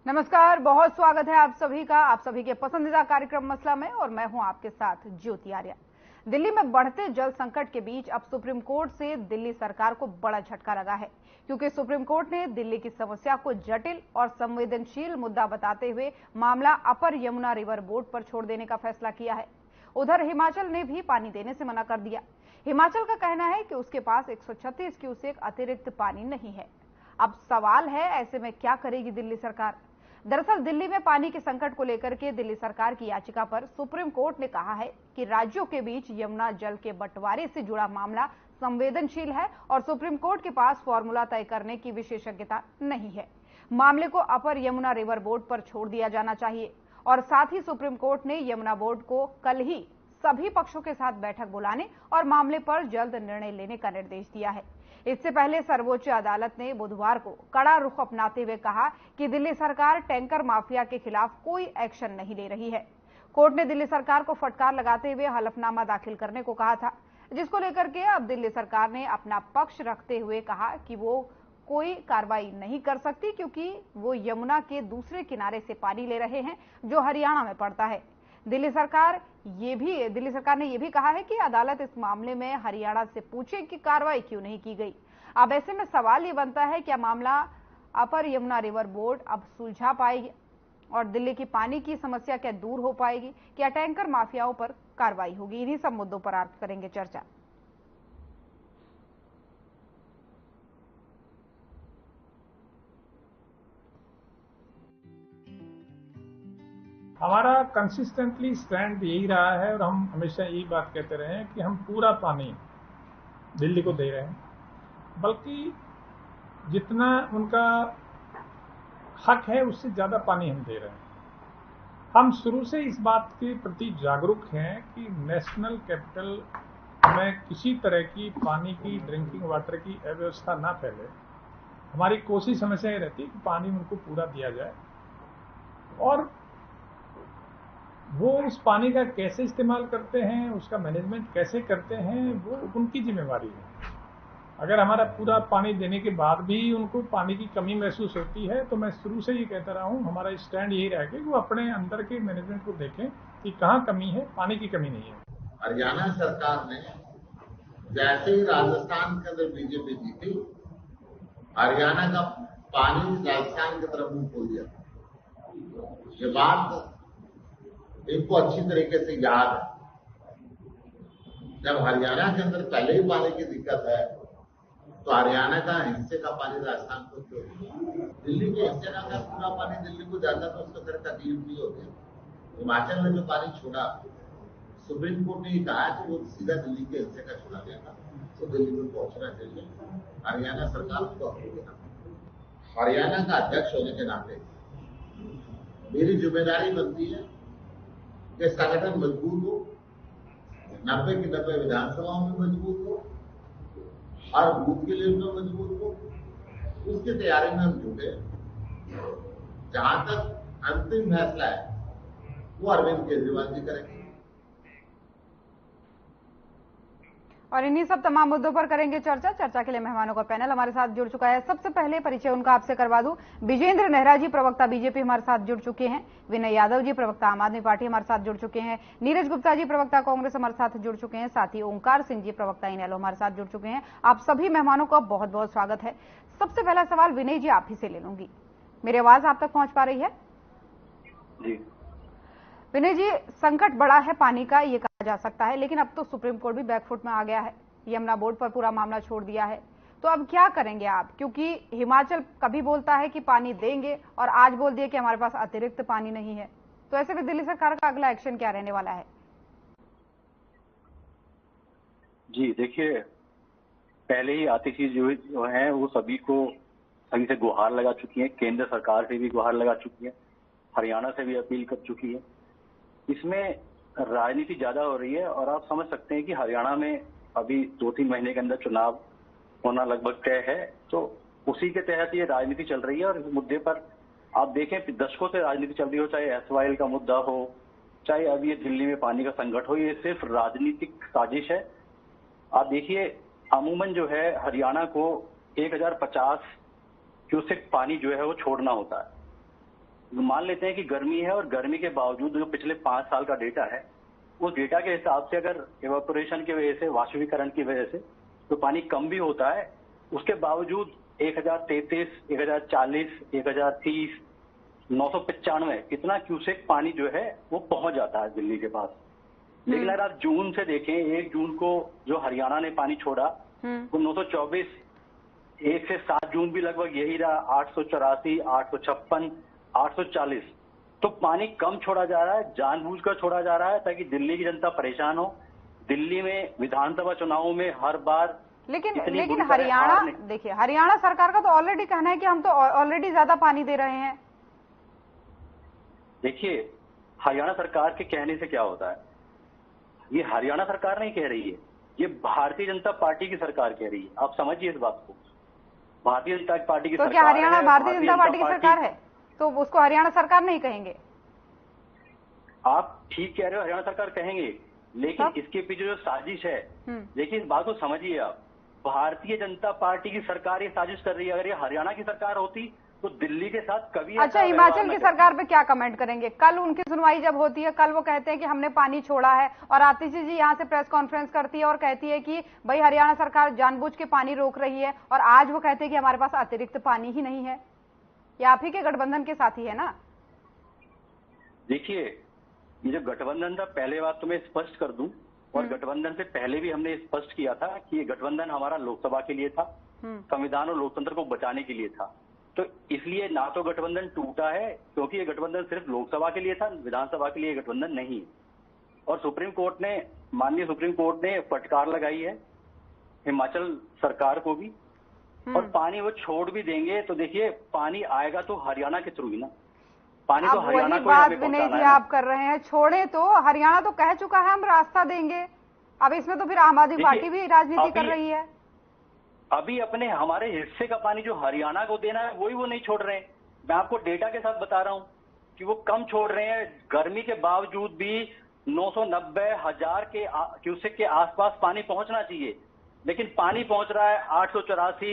नमस्कार, बहुत स्वागत है आप सभी का आप सभी के पसंदीदा कार्यक्रम मसला में, और मैं हूं आपके साथ ज्योति आर्या। दिल्ली में बढ़ते जल संकट के बीच अब सुप्रीम कोर्ट से दिल्ली सरकार को बड़ा झटका लगा है, क्योंकि सुप्रीम कोर्ट ने दिल्ली की समस्या को जटिल और संवेदनशील मुद्दा बताते हुए मामला अपर यमुना रिवर बोर्ड पर छोड़ देने का फैसला किया है। उधर हिमाचल ने भी पानी देने से मना कर दिया। हिमाचल का कहना है कि उसके पास 136 क्यूसेक अतिरिक्त पानी नहीं है। अब सवाल है, ऐसे में क्या करेगी दिल्ली सरकार? दरअसल दिल्ली में पानी के संकट को लेकर के दिल्ली सरकार की याचिका पर सुप्रीम कोर्ट ने कहा है कि राज्यों के बीच यमुना जल के बंटवारे से जुड़ा मामला संवेदनशील है और सुप्रीम कोर्ट के पास फॉर्मूला तय करने की विशेषज्ञता नहीं है। मामले को अपर यमुना रिवर बोर्ड पर छोड़ दिया जाना चाहिए। और साथ ही सुप्रीम कोर्ट ने यमुना बोर्ड को कल ही सभी पक्षों के साथ बैठक बुलाने और मामले पर जल्द निर्णय लेने का निर्देश दिया है। इससे पहले सर्वोच्च अदालत ने बुधवार को कड़ा रुख अपनाते हुए कहा कि दिल्ली सरकार टैंकर माफिया के खिलाफ कोई एक्शन नहीं ले रही है। कोर्ट ने दिल्ली सरकार को फटकार लगाते हुए हलफनामा दाखिल करने को कहा था, जिसको लेकर के अब दिल्ली सरकार ने अपना पक्ष रखते हुए कहा कि वो कोई कार्रवाई नहीं कर सकती, क्योंकि वो यमुना के दूसरे किनारे से पानी ले रहे हैं जो हरियाणा में पड़ता है। दिल्ली सरकार ने यह भी कहा है कि अदालत इस मामले में हरियाणा से पूछे कि कार्रवाई क्यों नहीं की गई। अब ऐसे में सवाल ये बनता है, क्या मामला अपर यमुना रिवर बोर्ड अब सुलझा पाएगी और दिल्ली की पानी की समस्या क्या दूर हो पाएगी? क्या टैंकर माफियाओं पर कार्रवाई होगी? इन्हीं सब मुद्दों पर आज करेंगे चर्चा। हमारा कंसिस्टेंटली स्टैंड यही रहा है और हम हमेशा यही बात कहते रहे हैं कि हम पूरा पानी दिल्ली को दे रहे हैं, बल्कि जितना उनका हक है उससे ज्यादा पानी हम दे रहे हैं। हम शुरू से इस बात के प्रति जागरूक हैं कि नेशनल कैपिटल में किसी तरह की पानी की, ड्रिंकिंग वाटर की अव्यवस्था ना फैले। हमारी कोशिश हमेशा ये रहती है कि पानी उनको पूरा दिया जाए, और वो उस पानी का कैसे इस्तेमाल करते हैं, उसका मैनेजमेंट कैसे करते हैं, वो उनकी जिम्मेवारी है। अगर हमारा पूरा पानी देने के बाद भी उनको पानी की कमी महसूस होती है, तो मैं शुरू से ये कहता रहा हूँ, हमारा स्टैंड यही रहेगा कि वो अपने अंदर के मैनेजमेंट को देखें कि कहाँ कमी है। पानी की कमी नहीं है। हरियाणा सरकार ने जैसे ही राजस्थान के अंदर बीजेपी जीती, हरियाणा का पानी राजस्थान की तरफ मुंह खोल दिया। ये बात इनको अच्छी तरीके से याद है। जब हरियाणा के अंदर पहले ही पानी की दिक्कत है, तो हरियाणा का हिस्से का पानी राजस्थान को क्यों? दिल्ली के हिस्से का अगर पूरा पानी दिल्ली को जाता तो उसका फिर तकलीफ नहीं होती। हिमाचल में जो पानी छोड़ा, सुप्रीम कोर्ट ने कहा कि वो सीधा दिल्ली के हिस्से का छोड़ा गया था, तो दिल्ली में पहुंचना चाहिए। हरियाणा सरकार को हरियाणा का अध्यक्ष होने के नाते मेरी जिम्मेदारी बनती है कि संगठन मजबूत हो, 90 की 90 विधानसभाओं में मजबूत हो, हर बूथ के लिए में मजबूत हो। उसकी तैयारी में हम जुटे। जहां तक अंतिम फैसला है वो अरविंद केजरीवाल जी करेंगे। और इन्हीं सब तमाम मुद्दों पर करेंगे चर्चा के लिए मेहमानों का पैनल हमारे साथ जुड़ चुका है। सबसे पहले परिचय उनका आपसे करवा दूं। विजेंद्र नेहरा जी, प्रवक्ता बीजेपी, हमारे साथ जुड़ चुके हैं। विनय यादव जी, प्रवक्ता आम आदमी पार्टी, हमारे साथ जुड़ चुके हैं। नीरज गुप्ता जी, प्रवक्ता कांग्रेस, हमारे साथ जुड़ चुके हैं। साथ ही ओंकार सिंह जी, प्रवक्ता इनेलो, हमारे साथ जुड़ चुके हैं। आप सभी मेहमानों का बहुत बहुत स्वागत है। सबसे पहला सवाल विनय जी आप ही से ले लूंगी। मेरी आवाज आप तक पहुंच पा रही है? जी विनय जी, संकट बड़ा है पानी का, ये कहा जा सकता है, लेकिन अब तो सुप्रीम कोर्ट भी बैकफुट में आ गया है, यमुना बोर्ड पर पूरा मामला छोड़ दिया है। तो अब क्या करेंगे आप? क्योंकि हिमाचल कभी बोलता है कि पानी देंगे और आज बोल दिए कि हमारे पास अतिरिक्त पानी नहीं है। तो ऐसे में दिल्ली सरकार का अगला एक्शन क्या रहने वाला है? जी देखिए, पहले ही आतिशी जो है वो सभी से गुहार लगा चुकी है। केंद्र सरकार से भी गुहार लगा चुकी है, हरियाणा से भी अपील कर चुकी है। इसमें राजनीति ज्यादा हो रही है, और आप समझ सकते हैं कि हरियाणा में अभी 2-3 महीने के अंदर चुनाव होना लगभग तय है, तो उसी के तहत ये राजनीति चल रही है। और इस मुद्दे पर आप देखें, दशकों से राजनीति चल रही हो, चाहे एसवाइएल का मुद्दा हो, चाहे अभी ये दिल्ली में पानी का संकट हो, ये सिर्फ राजनीतिक साजिश है। आप देखिए, अमूमन जो है हरियाणा को 1050 क्यूसेक पानी जो है वो छोड़ना होता है, मान लेते हैं कि गर्मी है और गर्मी के बावजूद जो पिछले 5 साल का डेटा है, उस डेटा के हिसाब से अगर इवेपोरेशन की वजह से, वाष्पीकरण की वजह से तो पानी कम भी होता है, उसके बावजूद 1033, 1040, 1030, 995 इतना क्यूसेक पानी जो है वो पहुंच जाता है दिल्ली के पास। लेकिन अगर आप जून से देखें, 1 जून को जो हरियाणा ने पानी छोड़ा वो 924, 1 से 7 जून भी लगभग यही रहा, 884, 856, 840। तो पानी कम छोड़ा जा रहा है, जानबूझकर छोड़ा जा रहा है ताकि दिल्ली की जनता परेशान हो। दिल्ली में विधानसभा चुनावों में हर बार लेकिन हरियाणा, देखिए हरियाणा सरकार का तो ऑलरेडी कहना है कि हम तो ऑलरेडी ज्यादा पानी दे रहे हैं। देखिए, हरियाणा सरकार के कहने से क्या होता है, ये हरियाणा सरकार नहीं कह रही है, ये भारतीय जनता पार्टी की सरकार कह रही है। आप समझिए इस बात को, भारतीय जनता पार्टी की तो सरकार क्या हरियाणा है, भारतीय जनता पार्टी की सरकार है तो उसको हरियाणा सरकार नहीं कहेंगे? आप ठीक कह रहे हो, हरियाणा सरकार कहेंगे, लेकिन इसके पीछे जो साजिश है, देखिए इस बात को समझिए आप, भारतीय जनता पार्टी की सरकार ये साजिश कर रही है। अगर ये हरियाणा की सरकार होती तो दिल्ली के साथ कभी अच्छा, हिमाचल की सरकार पे क्या कमेंट करेंगे? कल उनकी सुनवाई जब होती है, कल वो कहते हैं कि हमने पानी छोड़ा है, और आतिशी जी यहाँ से प्रेस कॉन्फ्रेंस करती है और कहती है कि भाई हरियाणा सरकार जानबूझ के पानी रोक रही है, और आज वो कहते हैं कि हमारे पास अतिरिक्त पानी ही नहीं है। ये आप ही के गठबंधन के साथी है ना? देखिए, ये जो गठबंधन था, पहले बात तो मैं स्पष्ट कर दूं, और गठबंधन से पहले भी हमने स्पष्ट किया था कि ये गठबंधन हमारा लोकसभा के लिए था, संविधान और लोकतंत्र को बचाने के लिए था। तो इसलिए ना तो गठबंधन टूटा है, क्योंकि ये गठबंधन सिर्फ लोकसभा के लिए था, विधानसभा के लिए गठबंधन नहीं। और सुप्रीम कोर्ट ने, माननीय सुप्रीम कोर्ट ने फटकार लगाई है हिमाचल सरकार को भी, और पानी वो छोड़ भी देंगे तो देखिए पानी आएगा तो हरियाणा के थ्रू ही ना, पानी तो हरियाणा को बात विनय जी आप कर रहे हैं, छोड़े तो हरियाणा तो कह चुका है हम रास्ता देंगे। अब इसमें तो फिर आम आदमी पार्टी भी राजनीति कर रही है। अभी अपने हमारे हिस्से का पानी जो हरियाणा को देना है वही वो नहीं छोड़ रहे हैं। मैं आपको डेटा के साथ बता रहा हूं कि वो कम छोड़ रहे हैं। गर्मी के बावजूद भी 990,000 के क्यूसेक के आसपास पानी पहुंचना चाहिए, लेकिन पानी पहुंच रहा है 884,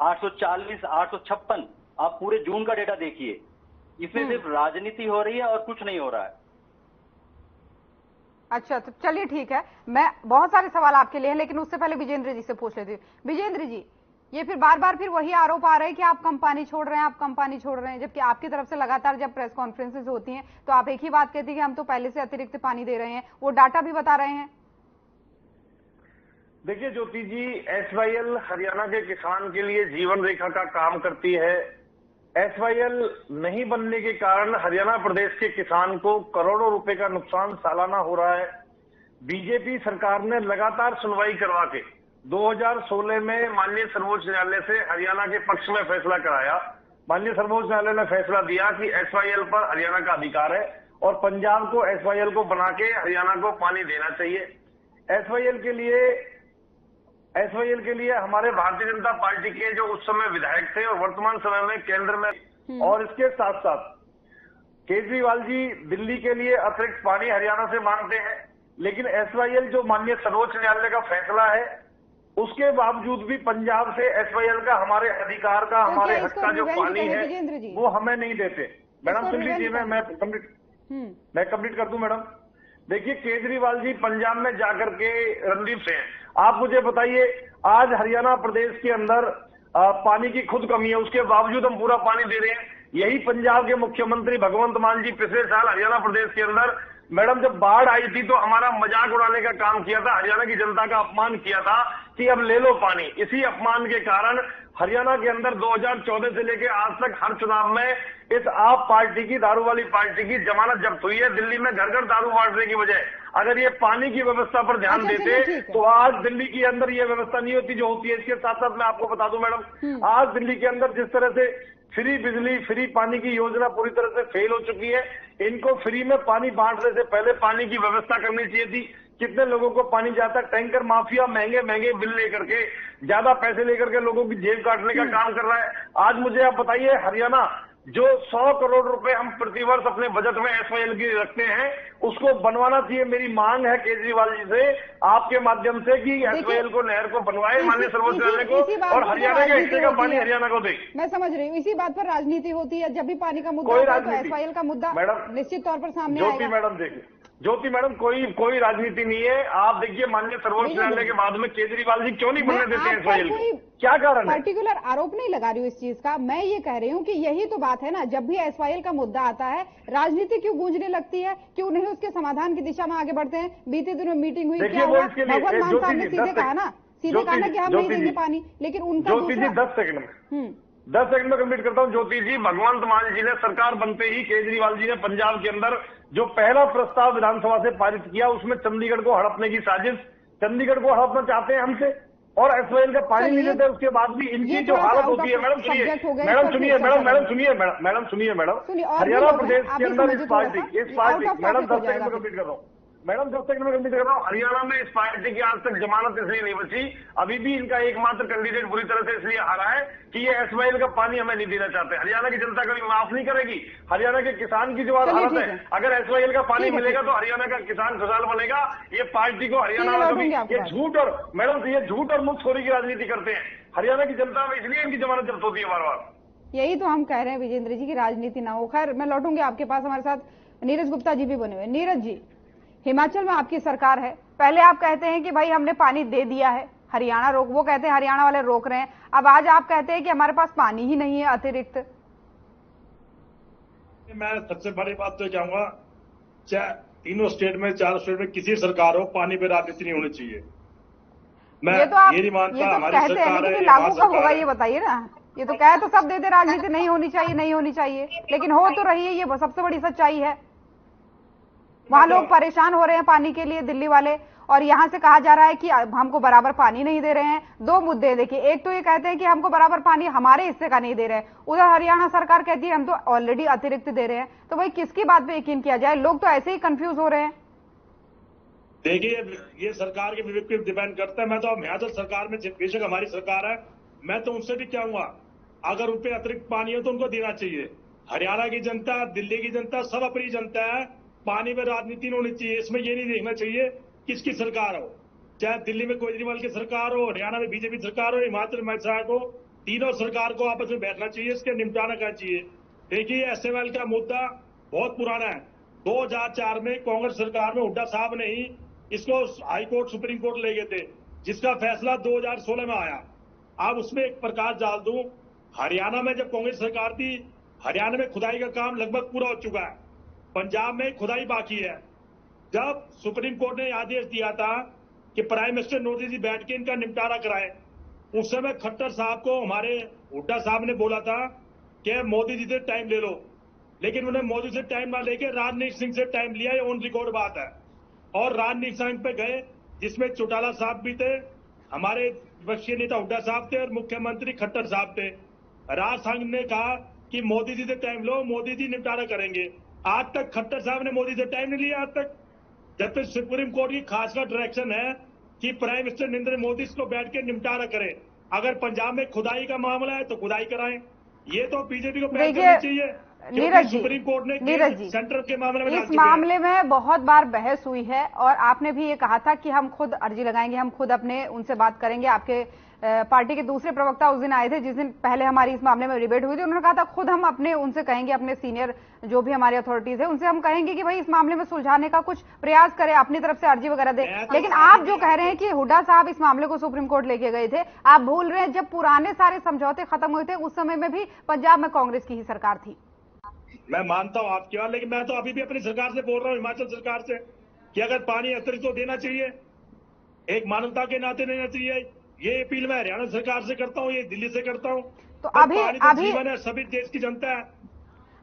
840, 856। आप पूरे जून का डेटा देखिए, इसमें सिर्फ राजनीति हो रही है और कुछ नहीं हो रहा है। अच्छा, तो चलिए ठीक है, मैं बहुत सारे सवाल आपके लिए हैं, लेकिन उससे पहले विजेंद्र जी से पूछ लेती हूँ। विजेंद्र जी, ये फिर बार बार फिर वही आरोप आ रहे हैं कि आप कम पानी छोड़ रहे हैं, आप कम पानी छोड़ रहे हैं, जबकि आपकी तरफ से लगातार जब प्रेस कॉन्फ्रेंसेज होती हैं तो आप एक ही बात कहती है कि हम तो पहले से अतिरिक्त पानी दे रहे हैं, वो डाटा भी बता रहे हैं। देखिए ज्योति जी, एसवाईएल हरियाणा के किसान के लिए जीवन रेखा का काम करती है। एसवाईएल नहीं बनने के कारण हरियाणा प्रदेश के किसान को करोड़ों रुपए का नुकसान सालाना हो रहा है। बीजेपी सरकार ने लगातार सुनवाई करवा के 2016 में माननीय सर्वोच्च न्यायालय से हरियाणा के पक्ष में फैसला कराया। माननीय सर्वोच्च न्यायालय ने फैसला दिया कि एसवाईएल पर हरियाणा का अधिकार है और पंजाब को एसवाईएल को बना के हरियाणा को पानी देना चाहिए। एसवाईएल के लिए हमारे भारतीय जनता पार्टी के जो उस समय विधायक थे और वर्तमान समय में केंद्र में, और इसके साथ साथ केजरीवाल जी दिल्ली के लिए अतिरिक्त पानी हरियाणा से मांगते हैं, लेकिन एसवाईएल जो माननीय सर्वोच्च न्यायालय का फैसला है उसके बावजूद भी पंजाब से एसवाईएल का हमारे अधिकार का, हमारे हक का जो पानी है वो हमें नहीं देते। मैडम सुन लीजिए, मैं कंप्लीट कर दूं मैडम। देखिए, केजरीवाल जी पंजाब में जाकर के रणदीप से हैं। आप मुझे बताइए, आज हरियाणा प्रदेश के अंदर पानी की खुद कमी है, उसके बावजूद हम पूरा पानी दे रहे हैं। यही पंजाब के मुख्यमंत्री भगवंत मान जी पिछले साल हरियाणा प्रदेश के अंदर, मैडम जब बाढ़ आई थी तो हमारा मजाक उड़ाने का काम किया था, हरियाणा की जनता का अपमान किया था कि अब ले लो पानी। इसी अपमान के कारण हरियाणा के अंदर 2014 से लेकर आज तक हर चुनाव में इस आप पार्टी की, दारू वाली पार्टी की जमानत जब्त हुई है। दिल्ली में घर घर दारू बांटने की बजाय अगर ये पानी की व्यवस्था पर ध्यान देते तो आज दिल्ली के अंदर ये व्यवस्था नहीं होती जो होती है। इसके साथ साथ मैं आपको बता दूं मैडम, आज दिल्ली के अंदर जिस तरह से फ्री बिजली, फ्री पानी की योजना पूरी तरह से फेल हो चुकी है। इनको फ्री में पानी बांटने से पहले पानी की व्यवस्था करनी चाहिए थी। कितने लोगों को पानी जाता है, टैंकर माफिया महंगे महंगे बिल लेकर के, ज्यादा पैसे लेकर के लोगों की जेब काटने का काम कर रहा है। आज मुझे आप बताइए, हरियाणा जो 100 करोड़ रुपए हम प्रतिवर्ष अपने बजट में एसवाईएल की रखते हैं, उसको बनवाना चाहिए। मेरी मांग है केजरीवाल जी से, आपके माध्यम से, कि एसवाईएल को, नहर को बनवाए माननीय सर्वोच्च न्यायालय को, और हरियाणा के हिस्से का पानी हरियाणा को दे। मैं समझ रही हूँ, इसी बात पर राजनीति होती है। जब भी पानी का मुद्दा कोई होता है तो राजनीति एसवाईएल का मुद्दा मैडम, निश्चित तौर पर सामने ज्योति आएगा। मैडम देखिए, ज्योति मैडम, कोई राजनीति नहीं है। आप देखिए माननीय सर्वोच्च न्यायालय के बाद में केजरीवाल जी क्यों नहीं बनने देते हैं एसवाईएल को, क्या कारण है? पर्टिकुलर आरोप नहीं लगा रही हूँ इस चीज का, मैं ये कह रही हूँ कि यही तो बात है ना, जब भी एसवाईएल का मुद्दा आता है राजनीति क्यों गूंजने लगती है, क्यों नहीं उसके समाधान की दिशा में आगे बढ़ते हैं। बीते दिनों मीटिंग हुई, क्या हुआ, भगवंत मान साहब ने सीधे कहा ना, सीधे कहा ना कि हम नहीं देंगे पानी, लेकिन उनका ज्योति जी 10 सेकंड में कंप्लीट करता हूं। ज्योति जी, भगवंत मान जी ने सरकार बनते ही केजरीवाल जी ने पंजाब के अंदर जो पहला प्रस्ताव विधानसभा से पारित किया, उसमें चंडीगढ़ को हड़पने की साजिश, चंडीगढ़ को हड़पना चाहते हैं हमसे, और एसवाईएल का पानी नहीं देते। उसके बाद भी इनकी जो हालत होती है, मैडम सुनिए, हरियाणा प्रदेश के अंदर इस पार्टी मैडम 10 सेकंड में कंप्लीट कर रहा हूँ, मैडम 10 सेकंड में कंप्लीट कर रहा हूँ। हरियाणा में इस पार्टी की आज तक जमानत इसलिए नहीं बची, अभी भी इनका एकमात्र कैंडिडेट बुरी तरह से इसलिए हारा है कि ये एसवाईएल का पानी हमें नहीं देना चाहते। हरियाणा की जनता कभी माफ नहीं करेगी। हरियाणा के किसान की जो हालत है, अगर एसवाईएल का पानी मिलेगा तो हरियाणा का किसान खुशहाल बनेगा। ये पार्टी को हरियाणा में कभी ये झूठ और मैडम ये झूठ और मुफ्तखोरी की राजनीति करते हैं हरियाणा की जनता में, इसलिए इनकी जमानत जब्त होती है बार बार। यही तो हम कह रहे हैं विजेंद्र जी की राजनीति ना हो। खैर, मैं लौटूंगी आपके पास, हमारे साथ नीरज गुप्ता जी भी बने हुए। नीरज जी, हिमाचल में आपकी सरकार है, पहले आप कहते हैं कि भाई हमने पानी दे दिया है, हरियाणा वो कहते हैं हरियाणा वाले रोक रहे हैं, अब आज आप कहते हैं कि हमारे पास पानी ही नहीं है अतिरिक्त। मैं सबसे बड़ी बात तो कहूंगा, चाहे तीनों स्टेट में, 4 स्टेट में किसी सरकार हो, पानी पे राजनीति नहीं होनी चाहिए। मैं ये नहीं मानता हमारी सरकार है, लागू कब होगा ये बताइए ना। ये तो कहे तो सब दे दे, राजनीति नहीं होनी चाहिए, नहीं होनी चाहिए, लेकिन हो तो रही है, ये सबसे बड़ी सच्चाई है। वहां लोग परेशान हो रहे हैं पानी के लिए, दिल्ली वाले, और यहाँ से कहा जा रहा है कि हमको बराबर पानी नहीं दे रहे हैं। 2 मुद्दे देखिए, एक तो ये कहते हैं कि हमको बराबर पानी हमारे हिस्से का नहीं दे रहे हैं, उधर हरियाणा सरकार कहती है हम तो ऑलरेडी अतिरिक्त दे रहे हैं। तो भाई किसकी बात पे यकीन किया जाए, लोग तो ऐसे ही कंफ्यूज हो रहे हैं। देखिए, ये सरकार के विवेक पे डिपेंड करता है। मैं तो हिमाचल सरकार में, बेशक हमारी सरकार है, मैं तो उनसे भी कहूंगा अगर उन पे अतिरिक्त पानी हो तो उनको देना चाहिए। हरियाणा की जनता, दिल्ली की जनता, सब अपनी जनता है, पानी में राजनीति नहीं होनी चाहिए। इसमें ये नहीं देखना चाहिए किसकी सरकार हो, चाहे दिल्ली में केजरीवाल की सरकार हो, हरियाणा में बीजेपी सरकार हो, हिमाचल में हो, तीनों सरकार को आपस में बैठना चाहिए, इसके निपटाना करना चाहिए। देखिए, एसवाईएल का मुद्दा बहुत पुराना है। 2004 में कांग्रेस सरकार में हुड्डा साहब ने ही इसको हाई कोर्ट, सुप्रीम कोर्ट ले गए थे, जिसका फैसला 2016 में आया। अब उसमें एक प्रकाश डाल दूं, हरियाणा में जब कांग्रेस सरकार थी, हरियाणा में खुदाई का काम लगभग पूरा हो चुका है, पंजाब में खुदाई बाकी है। जब सुप्रीम कोर्ट ने आदेश दिया था कि प्राइम मिनिस्टर मोदी जी बैठ के इनका निपटारा कराएं, उस समय खट्टर साहब को हमारे हुड्डा साहब ने बोला था कि मोदी जी से टाइम ले लो, लेकिन उन्हें मोदी से टाइम ना लेके राजनीत सिंह से टाइम लिया, ये ऑन रिकॉर्ड बात है। और राजनीत सिंह पे गए, जिसमें चौटाला साहब भी थे, हमारे विपक्षी नेता हुड्डा साहब थे और मुख्यमंत्री खट्टर साहब थे। राज संघ ने कहा कि मोदी जी से टाइम लो, मोदी जी निपटारा करेंगे। आज तक खट्टर साहब ने मोदी से टाइम नहीं लिया आज तक, जब तक सुप्रीम कोर्ट की खासकर डायरेक्शन है कि प्राइम मिनिस्टर नरेंद्र मोदी इसको बैठ के निपटारा करें। अगर पंजाब में खुदाई का मामला है तो खुदाई कराएं, ये तो बीजेपी को पहल करनी चाहिए। नीरज जी, सुप्रीम कोर्ट ने सेंटर के मामले में इस मामले में बहुत बार बहस हुई है और आपने भी ये कहा था कि हम खुद अर्जी लगाएंगे, हम खुद अपने उनसे बात करेंगे। आपके पार्टी के दूसरे प्रवक्ता उस दिन आए थे जिस दिन पहले हमारी इस मामले में डिबेट हुई थी, उन्होंने कहा था खुद हम अपने उनसे कहेंगे, अपने सीनियर जो भी हमारी अथॉरिटीज है उनसे हम कहेंगे कि भाई इस मामले में सुलझाने का कुछ प्रयास करें, अपनी तरफ से अर्जी वगैरह दे। लेकिन आप जो कह रहे हैं कि हुड्डा साहब इस मामले को सुप्रीम कोर्ट लेके गए थे, आप भूल रहे हैं जब पुराने सारे समझौते खत्म हुए थे उस समय में भी पंजाब में कांग्रेस की ही सरकार थी। मैं मानता हूं आपकी बात, लेकिन मैं तो अभी भी अपनी सरकार से बोल रहा हूं, हिमाचल सरकार से, कि अगर पानी अतिरिक्त तो देना चाहिए, एक मानवता के नाते देना चाहिए। ये अपील मैं हरियाणा सरकार से करता हूं, ये दिल्ली से करता हूं। तो अभी जीवन है, सभी देश की जनता है।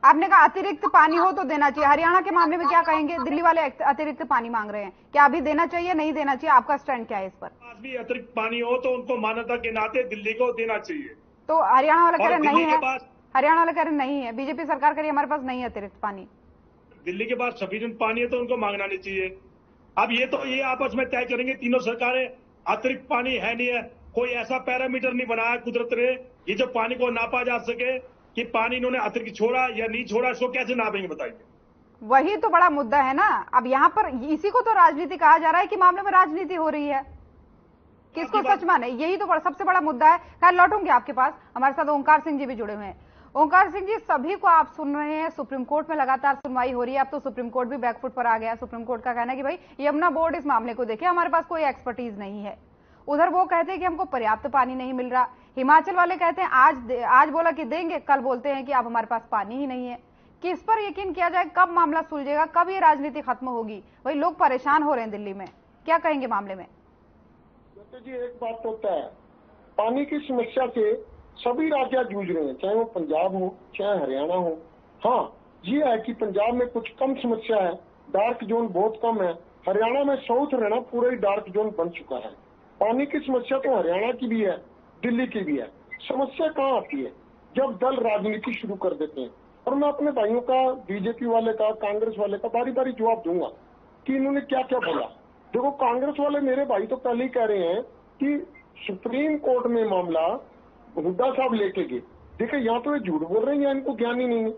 आपने कहा अतिरिक्त पानी हो तो देना चाहिए, हरियाणा के मामले में क्या कहेंगे? दिल्ली वाले अतिरिक्त पानी मांग रहे हैं, क्या अभी देना चाहिए, नहीं देना चाहिए? आपका स्टैंड क्या है इस पर? आज भी अतिरिक्त पानी हो तो उनको मानवता के नाते दिल्ली को देना चाहिए। तो हरियाणा वाला कह रहे नहीं है, हरियाणा वाले कह रहे नहीं है, बीजेपी सरकार कह रही है हमारे पास नहीं है अतिरिक्त पानी। दिल्ली के पास सफिशिएंट पानी है तो उनको मांगना नहीं चाहिए। अब ये आपस में तय करेंगे तीनों सरकारें, अतिरिक्त पानी है नहीं है। कोई ऐसा पैरामीटर नहीं बनाया कुदरत ने, ये जो पानी को नापा जा सके कि पानी इन्होंने अतिरिक्त छोड़ा या नहीं छोड़ा, इसको कैसे नापेंगे बताइए। वही तो बड़ा मुद्दा है ना। अब यहाँ पर इसी को तो राजनीति कहा जा रहा है कि मामले में राजनीति हो रही है, किसको सच माने, यही तो सबसे बड़ा मुद्दा है। खैर लौटूंगे आपके पास, हमारे साथ ओंकार सिंह जी भी जुड़े हुए हैं। ओंकार सिंह जी, सभी को आप सुन रहे हैं, सुप्रीम कोर्ट में लगातार सुनवाई हो रही है। अब तो सुप्रीम कोर्ट भी बैकफुट पर आ गया। सुप्रीम कोर्ट का कहना है कि भाई यमुना बोर्ड इस मामले को देखे, हमारे पास कोई एक्सपर्टीज नहीं है। उधर वो कहते हैं कि हमको पर्याप्त पानी नहीं मिल रहा। हिमाचल वाले कहते हैं आज बोला कि देंगे, कल बोलते हैं कि अब हमारे पास पानी ही नहीं है। किस पर यकीन किया जाए, कब मामला सुलझेगा, कब ये राजनीति खत्म होगी? वही लोग परेशान हो रहे हैं दिल्ली में, क्या कहेंगे मामले में? जी एक बात होता है, पानी की समस्या से सभी राज्य जूझ रहे हैं, चाहे वो पंजाब हो चाहे हरियाणा हो। हाँ ये है कि पंजाब में कुछ कम समस्या है, डार्क जोन बहुत कम है। हरियाणा में साउथ हरियाणा पूरा ही डार्क जोन बन चुका है। पानी की समस्या तो हरियाणा की भी है, दिल्ली की भी है। समस्या कहाँ आती है? जब दल राजनीति शुरू कर देते हैं। और मैं अपने भाइयों का, बीजेपी वाले का, कांग्रेस वाले का बारी बारी जवाब दूंगा कि इन्होंने क्या क्या बोला। देखो कांग्रेस वाले मेरे भाई तो पहले ही कह रहे हैं कि सुप्रीम कोर्ट में मामला हुड्डा साहब लेके गए। देखिए यहाँ तो ये झूठ बोल रहे हैं या इनको ज्ञान ही नहीं है।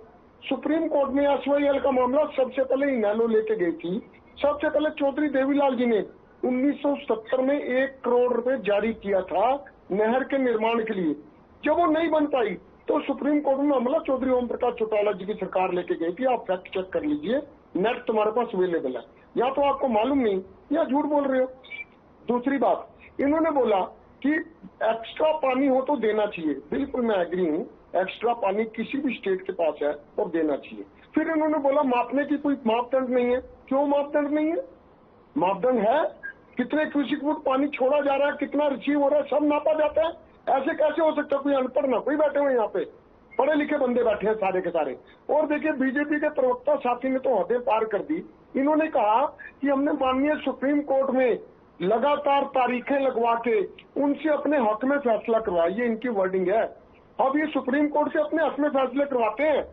सुप्रीम कोर्ट में SYL का मामला सबसे पहले इनेलो लेके गई थी। सबसे पहले चौधरी देवीलाल जी ने 1970 में 1 करोड़ रुपए जारी किया था नहर के निर्माण के लिए। जब वो नहीं बन पाई तो सुप्रीम कोर्ट में मामला चौधरी ओम प्रकाश चौटाला जी की सरकार लेके गई थी। आप फैक्ट चेक कर लीजिए, नेट तुम्हारे पास अवेलेबल है। या तो आपको मालूम नहीं या झूठ बोल रहे हो। दूसरी बात, इन्होंने बोला कि एक्स्ट्रा पानी हो तो देना चाहिए। बिल्कुल मैं एग्री हूँ, एक्स्ट्रा पानी किसी भी स्टेट के पास है और देना चाहिए। फिर इन्होंने बोला मापने की कोई मापदंड नहीं है। क्यों मापदंड नहीं है? मापदंड है, कितने क्यूसिक फुट पानी छोड़ा जा रहा है, कितना रिसीव हो रहा है, सब नापा जाता है। ऐसे कैसे हो सकता है? कोई अनपढ़ ना कोई बैठे हुए यहाँ पे, पढ़े लिखे बंदे बैठे हैं सारे के सारे। और देखिए बीजेपी के प्रवक्ता साथी ने तो हदें पार कर दी। इन्होंने कहा कि हमने माननीय सुप्रीम कोर्ट में लगातार तारीखें लगवा के उनसे अपने हक में फैसला करवाया। ये इनकी वर्डिंग है। अब ये सुप्रीम कोर्ट से अपने हक में फैसले करवाते हैं।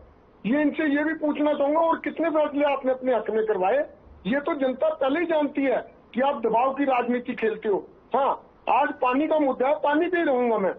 ये इनसे ये भी पूछना चाहूंगा, और कितने फैसले आपने अपने हक में करवाए? ये तो जनता पहले ही जानती है कि आप दबाव की राजनीति खेलते हो। हाँ आज पानी का मुद्दा है, पानी पे ही रहूंगा मैं।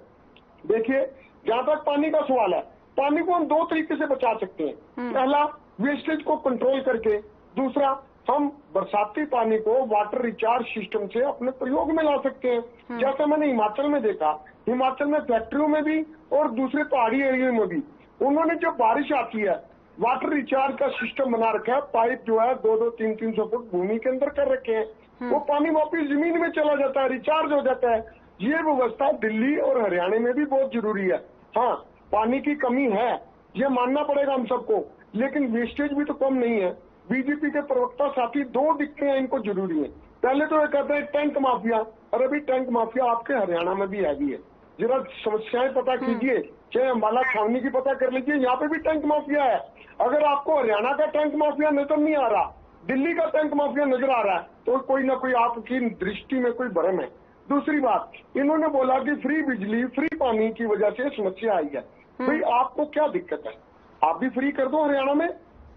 देखिए जहां तक पानी का सवाल है, पानी को हम 2 तरीके से बचा सकते हैं। पहला, वेस्टेज को कंट्रोल करके। दूसरा, हम बरसाती पानी को वाटर रिचार्ज सिस्टम से अपने प्रयोग में ला सकते हैं। जैसा मैंने हिमाचल में देखा, हिमाचल में फैक्ट्रियों में भी और दूसरे पहाड़ी एरिया में भी उन्होंने जब बारिश आती है वाटर रिचार्ज का सिस्टम बना रखा है। पाइप जो है 200-300 फुट भूमि के अंदर कर रखे हैं, वो पानी वापिस जमीन में चला जाता है, रिचार्ज हो जाता है। ये व्यवस्था दिल्ली और हरियाणा में भी बहुत जरूरी है। हाँ पानी की कमी है, ये मानना पड़ेगा हम सबको, लेकिन वेस्टेज भी तो कम नहीं है। बीजेपी के प्रवक्ता साथी 2 दिखते हैं इनको जरूरी है। पहले तो ये कहते हैं टैंक माफिया, और अभी टैंक माफिया आपके हरियाणा में भी हैवी है। जरा समस्याएं पता कीजिए, चाहे अम्बाला छावनी की पता कर लीजिए, यहाँ पे भी टैंक माफिया है। अगर आपको हरियाणा का टैंक माफिया नजर नहीं आ रहा, दिल्ली का टैंक माफिया नजर आ रहा है, तो कोई ना कोई आपकी दृष्टि में कोई भ्रम है। दूसरी बात, इन्होंने बोला कि फ्री बिजली फ्री पानी की वजह से समस्या आई है। भाई आपको क्या दिक्कत है? आप भी फ्री कर दो हरियाणा में,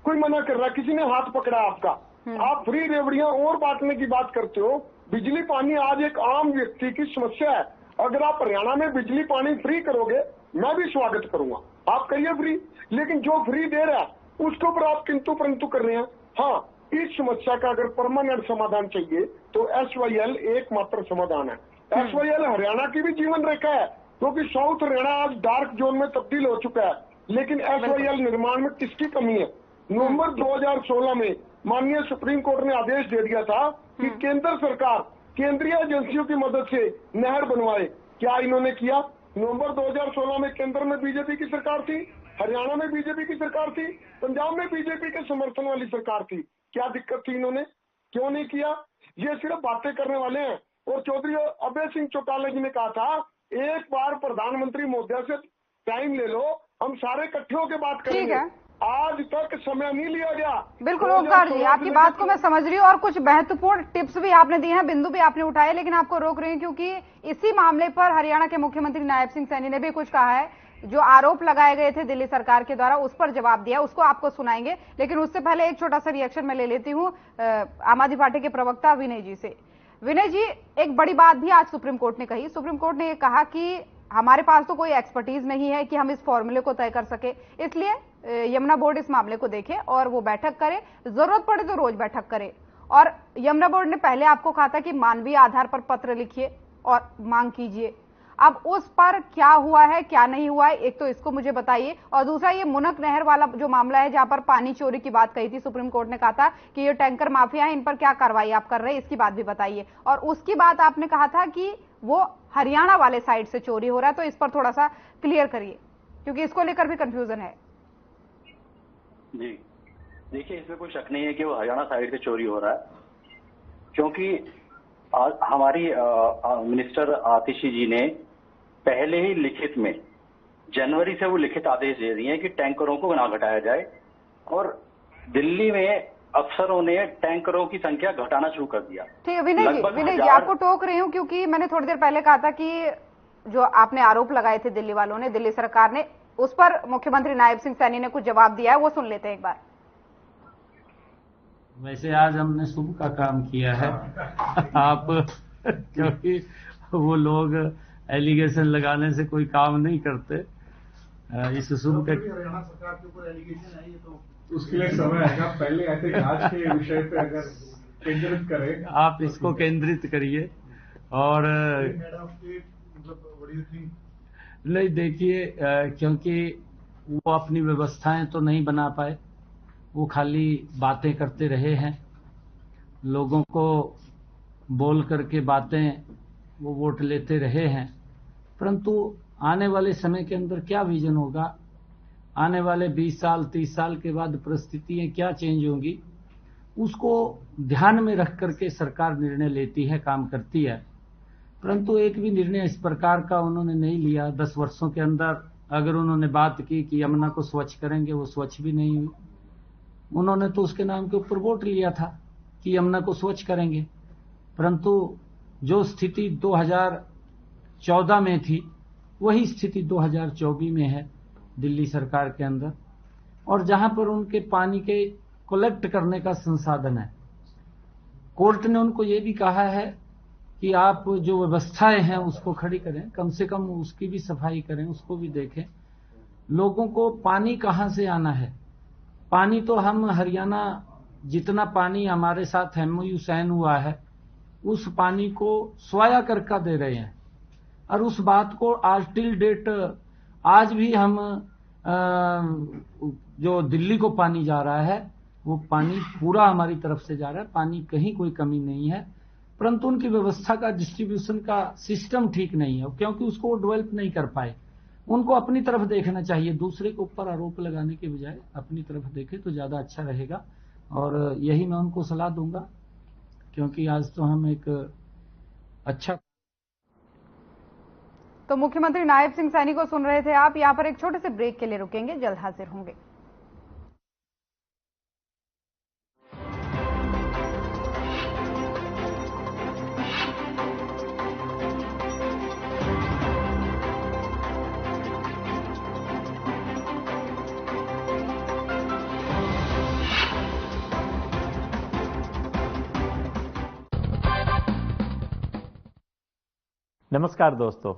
कोई मना कर रहा है? किसी ने हाथ पकड़ा आपका? आप फ्री रेवड़ियां और बांटने की बात करते हो। बिजली पानी आज एक आम व्यक्ति की समस्या है। अगर आप हरियाणा में बिजली पानी फ्री करोगे, मैं भी स्वागत करूंगा, आप करिए फ्री। लेकिन जो फ्री दे रहा है उसके ऊपर आप किंतु परंतु कर रहे हैं। हाँ इस समस्या का अगर परमानेंट समाधान चाहिए तो SYL एकमात्र समाधान है। SYL हरियाणा की भी जीवन रेखा है, क्योंकि साउथ हरियाणा आज डार्क जोन में तब्दील हो चुका है। लेकिन SYL निर्माण में किसकी कमी है? नवंबर 2016 में माननीय सुप्रीम कोर्ट ने आदेश दे दिया था कि केंद्र सरकार केंद्रीय एजेंसियों की मदद से नहर बनवाए। क्या इन्होंने किया? नवंबर 2016 में केंद्र में बीजेपी की सरकार थी, हरियाणा में बीजेपी की सरकार थी, पंजाब में बीजेपी के समर्थन वाली सरकार थी। क्या दिक्कत थी? इन्होंने क्यों नहीं किया? ये सिर्फ बातें करने वाले हैं। और चौधरी अभय सिंह चौटाला जी ने कहा था, एक बार प्रधानमंत्री महोदय से टाइम ले लो, हम सारे इकट्ठे होकर बात करेंगे। आज तक समय नहीं लिया गया। बिल्कुल ओंकार जी, आपकी बात को मैं समझ रही हूँ और कुछ महत्वपूर्ण टिप्स भी आपने दिए हैं, बिंदु भी आपने उठाए, लेकिन आपको रोक रही हूँ क्योंकि इसी मामले पर हरियाणा के मुख्यमंत्री नायब सिंह सैनी ने भी कुछ कहा है। जो आरोप लगाए गए थे दिल्ली सरकार के द्वारा, उस पर जवाब दिया, उसको आपको सुनाएंगे। लेकिन उससे पहले एक छोटा सा रिएक्शन मैं ले लेती हूँ आम आदमी पार्टी के प्रवक्ता विनय जी से। विनय जी, एक बड़ी बात भी आज सुप्रीम कोर्ट ने कही। सुप्रीम कोर्ट ने कहा कि हमारे पास तो कोई एक्सपर्टीज नहीं है कि हम इस फॉर्मूले को तय कर सके, इसलिए यमुना बोर्ड इस मामले को देखे और वो बैठक करे, जरूरत पड़े तो रोज बैठक करे। और यमुना बोर्ड ने पहले आपको कहा था कि मानवीय आधार पर पत्र लिखिए और मांग कीजिए, अब उस पर क्या हुआ है क्या नहीं हुआ है, एक तो इसको मुझे बताइए। और दूसरा ये मुनक नहर वाला जो मामला है जहां पर पानी चोरी की बात कही थी, सुप्रीम कोर्ट ने कहा था कि ये टैंकर माफिया है, इन पर क्या कार्रवाई आप कर रहे हैं, इसकी बात भी बताइए। और उसकी बात आपने कहा था कि वो हरियाणा वाले साइड से चोरी हो रहा है, तो इस पर थोड़ा सा क्लियर करिए क्योंकि इसको लेकर भी कंफ्यूजन है। जी देखिए, इसमें कोई शक नहीं है कि वो हरियाणा साइड से चोरी हो रहा है, क्योंकि हमारी मिनिस्टर आतिशी जी ने पहले ही लिखित में जनवरी से वो लिखित आदेश दे दिए हैं कि टैंकरों को ना घटाया जाए, और दिल्ली में अफसरों ने टैंकरों की संख्या घटाना शुरू कर दिया। ठीक है विनय जी आपको टोक रही हूँ क्योंकि मैंने थोड़ी देर पहले कहा था कि जो आपने आरोप लगाए थे दिल्ली वालों ने, दिल्ली सरकार ने, उस पर मुख्यमंत्री नायब सिंह सैनी ने कुछ जवाब दिया है, वो सुन लेते हैं एक बार। वैसे आज हमने शुभ का काम किया है आप क्योंकि वो लोग एलिगेशन लगाने से कोई काम नहीं करते। इस शुभ का हरियाणा सरकार के ऊपर एलिगेशन है, ये तो उसके लिए समय आएगा, पहले ऐसे आज के विषय पे अगर केंद्रित करें, आप इसको केंद्रित करिए। और नहीं देखिए, क्योंकि वो अपनी व्यवस्थाएं तो नहीं बना पाए, वो खाली बातें करते रहे हैं, लोगों को बोल करके बातें वो वोट लेते रहे हैं, परंतु आने वाले समय के अंदर क्या विजन होगा, आने वाले 20 साल 30 साल के बाद परिस्थितियां क्या चेंज होंगी, उसको ध्यान में रख करके सरकार निर्णय लेती है, काम करती है। परंतु एक भी निर्णय इस प्रकार का उन्होंने नहीं लिया। 10 वर्षों के अंदर अगर उन्होंने बात की कि यमुना को स्वच्छ करेंगे, वो स्वच्छ भी नहीं हुई। उन्होंने तो उसके नाम के ऊपर वोट लिया था कि यमुना को स्वच्छ करेंगे, परंतु जो स्थिति 2014 में थी वही स्थिति 2024 में है दिल्ली सरकार के अंदर। और जहां पर उनके पानी के कलेक्ट करने का संसाधन है, कोर्ट ने उनको ये भी कहा है कि आप जो व्यवस्थाएं हैं उसको खड़ी करें, कम से कम उसकी भी सफाई करें, उसको भी देखें। लोगों को पानी कहां से आना है, पानी तो हम हरियाणा जितना पानी हमारे साथ एमओयू साइन हुआ है उस पानी को स्वाया करका दे रहे हैं, और उस बात को आज टिल डेट आज भी हम जो दिल्ली को पानी जा रहा है वो पानी पूरा हमारी तरफ से जा रहा है, पानी कहीं कोई कमी नहीं है, परंतु उनकी व्यवस्था का डिस्ट्रीब्यूशन का सिस्टम ठीक नहीं है, क्योंकि उसको वो डेवलप नहीं कर पाए। उनको अपनी तरफ देखना चाहिए, दूसरे के ऊपर आरोप लगाने के बजाय अपनी तरफ देखे तो ज्यादा अच्छा रहेगा। और यही मैं उनको सलाह दूंगा, क्योंकि आज तो हम एक अच्छा। तो मुख्यमंत्री नायब सिंह सैनी को सुन रहे थे आप। यहां पर एक छोटे से ब्रेक के लिए रुकेंगे, जल्द हाजिर होंगे। नमस्कार दोस्तों,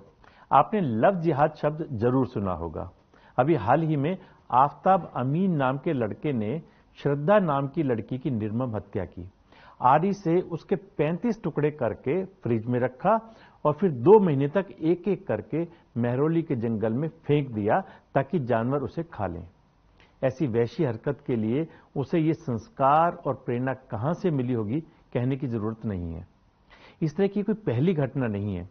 आपने लव जिहाद शब्द जरूर सुना होगा। अभी हाल ही में आफ्ताब अमीन नाम के लड़के ने श्रद्धा नाम की लड़की की निर्मम हत्या की। आरी से उसके 35 टुकड़े करके फ्रिज में रखा और फिर 2 महीने तक एक एक करके महरौली के जंगल में फेंक दिया ताकि जानवर उसे खा लें। ऐसी वैशी हरकत के लिए उसे ये संस्कार और प्रेरणा कहां से मिली होगी कहने की जरूरत नहीं है। इस तरह की कोई पहली घटना नहीं है।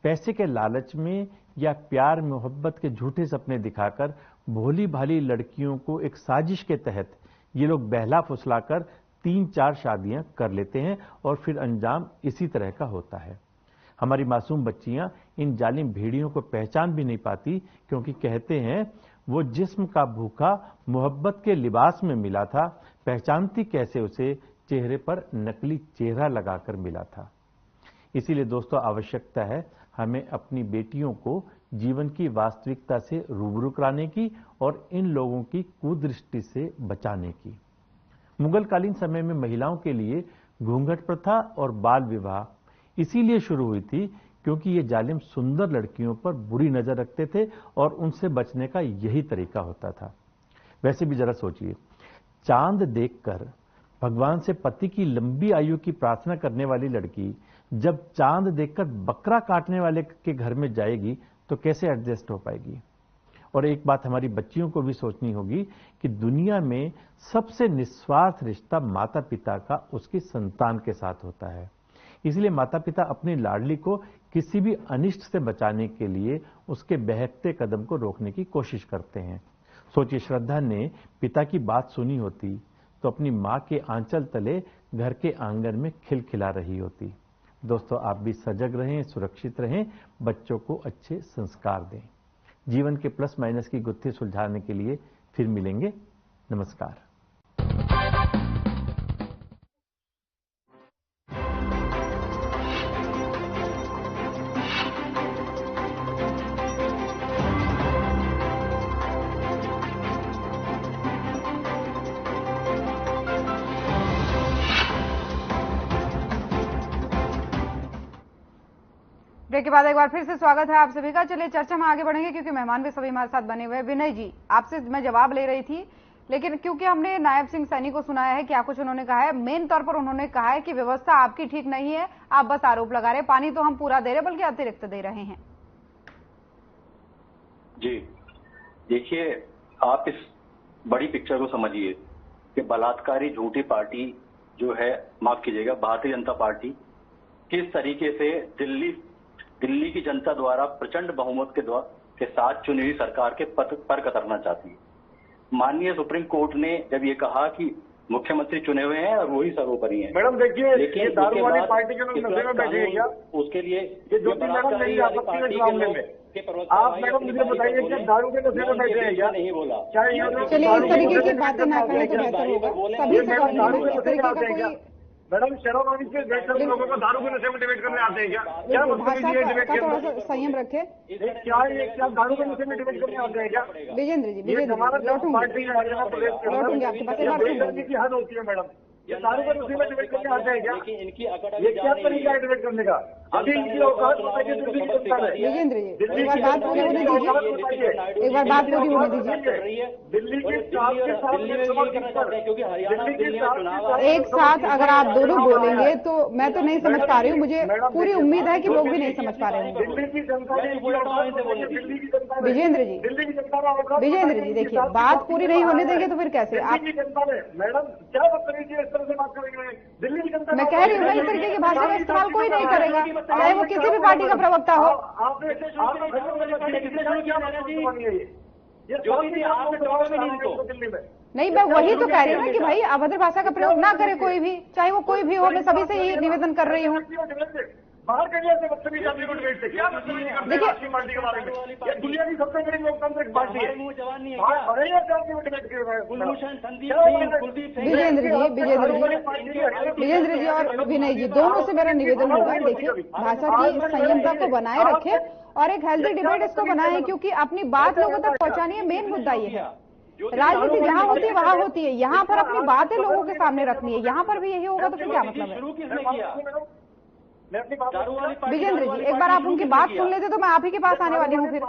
पैसे के लालच में या प्यार मोहब्बत के झूठे सपने दिखाकर भोली भाली लड़कियों को एक साजिश के तहत ये लोग बहला फुसलाकर 3-4 शादियां कर लेते हैं और फिर अंजाम इसी तरह का होता है। हमारी मासूम बच्चियां इन जालिम भेड़ियों को पहचान भी नहीं पाती, क्योंकि कहते हैं वो जिस्म का भूखा मोहब्बत के लिबास में मिला था, पहचानती कैसे उसे चेहरे पर नकली चेहरा लगाकर मिला था। इसीलिए दोस्तों, आवश्यकता है हमें अपनी बेटियों को जीवन की वास्तविकता से रूबरू कराने की और इन लोगों की कुदृष्टि से बचाने की। मुगलकालीन समय में महिलाओं के लिए घूंघट प्रथा और बाल विवाह इसीलिए शुरू हुई थी क्योंकि ये जालिम सुंदर लड़कियों पर बुरी नजर रखते थे और उनसे बचने का यही तरीका होता था। वैसे भी जरा सोचिए, चांद देखकर भगवान से पति की लंबी आयु की प्रार्थना करने वाली लड़की जब चांद देखकर बकरा काटने वाले के घर में जाएगी तो कैसे एडजस्ट हो पाएगी। और एक बात हमारी बच्चियों को भी सोचनी होगी कि दुनिया में सबसे निस्वार्थ रिश्ता माता पिता का उसकी संतान के साथ होता है। इसलिए माता पिता अपनी लाडली को किसी भी अनिष्ट से बचाने के लिए उसके बहकते कदम को रोकने की कोशिश करते हैं। सोचिए, श्रद्धा ने पिता की बात सुनी होती तो अपनी मां के आंचल तले घर के आंगन में खिलखिला रही होती। दोस्तों, आप भी सजग रहें, सुरक्षित रहें, बच्चों को अच्छे संस्कार दें। जीवन के प्लस माइनस की गुत्थी सुलझाने के लिए फिर मिलेंगे। नमस्कार। ब्रेक के बाद एक बार फिर से स्वागत है आप सभी का। चलिए चर्चा में आगे बढ़ेंगे क्योंकि मेहमान भी सभी हमारे साथ बने हुए हैं। विनय जी, आपसे मैं जवाब ले रही थी, लेकिन क्योंकि हमने नायब सिंह सैनी को सुनाया है क्या कुछ उन्होंने कहा है, मेन तौर पर उन्होंने कहा है कि व्यवस्था आपकी ठीक नहीं है, आप बस आरोप लगा रहे हैं। पानी तो हम पूरा दे रहे बल्कि अतिरिक्त दे रहे हैं। जी देखिए, आप इस बड़ी पिक्चर को समझिए कि बलात्कारी झूठी पार्टी जो है, माफ कीजिएगा, भारतीय जनता पार्टी किस तरीके से दिल्ली की जनता द्वारा प्रचंड बहुमत के साथ चुनी हुई सरकार के पद पर कतरना चाहती है। माननीय सुप्रीम कोर्ट ने जब ये कहा कि मुख्यमंत्री चुने हुए हैं और वही सर्वोपरि हैं। मैडम देखिए, लेकिन ये दारू वाली पार्टी के लोग नशे में बैठे हैं क्या? उसके लिए ये जो मैडम मेरी आपत्ति है इस मामले में, आप मैडम मुझे बताइए कि दारू के नशे में बैठे हैं क्या? नहीं बोला। चलिए इस तरीके की बातें ना करें तो बेहतर होगा। सभी से दारू के नशे में आते हैं क्या? मैडम शराब से बैठकर लोगों को दारू के नशे में डिबेट करने आते हैं क्या? क्या मतलब का थोड़ा सा संयम रखे। क्या दारू के नशे में डिबेट करने आते हैं क्या? विजेंद्र जी, पार्टी है हरियाणा प्रदेश की हद होती है मैडम। ये दारू के नशे में डिबेट करने आते हैं क्या? ये क्या तरीका है डिबेट करने का? अभी इनकी औकात बताइए दिल्ली की जनता है। विजेंद्र जी, एक बार बात पूरी होने दीजिए, एक बार बात पूरी होने दीजिए। दिल्ली के साथ एक साथ अगर आप दोनों बोलेंगे तो मैं तो नहीं समझ पा रही हूँ। मुझे पूरी उम्मीद है कि लोग भी नहीं समझ पा रहे होंगे। दिल्ली की जनता ने विजेंद्र जी, दिल्ली की जनता विजेंद्र जी देखिए, बात पूरी नहीं होने देंगे तो फिर कैसे आप? दिल्ली की जनता ने मैडम क्या बदतमीजी इस तरह से बात करेंगे? दिल्ली की जनता, मैं कह रही हूँ इस तरीके की भाषा का इस्तेमाल कोई नहीं करेगा, चाहे वो किसी भी पार्टी का प्रवक्ता हो। नहीं, मैं वही तो कह रही हूँ ना कि भाई अभद्र भाषा का प्रयोग ना करे कोई भी, चाहे वो कोई भी हो। मैं सभी से यही निवेदन कर रही हूँ। बाहर करिए से बदतमीजी आदमी को डिबेट से क्या बदतमीजी करते हैं राष्ट्रीय पार्टी के बारे में? ये दुनिया की सबसे बड़ी लोकतांत्रिक पार्टी है। विजेंद्र जी और विनय जी दोनों से मेरा निवेदन होगा, देखिए भाषा की संयमता को बनाए रखे और एक हेल्दी डिबेट इसको बनाए, क्योंकि अपनी बात लोगों तक पहुंचानी है। मेन मुद्दा ये है, राजनीति जहाँ होती है वहाँ होती है, यहाँ पर अपनी बातें लोगों के सामने रखनी है। यहाँ पर भी यही होगा तो फिर क्या मतलब है? विजेंद्र जी, एक बार आप उनकी बात सुन लेते तो मैं आप ही के पास आने वाली हूँ। फिर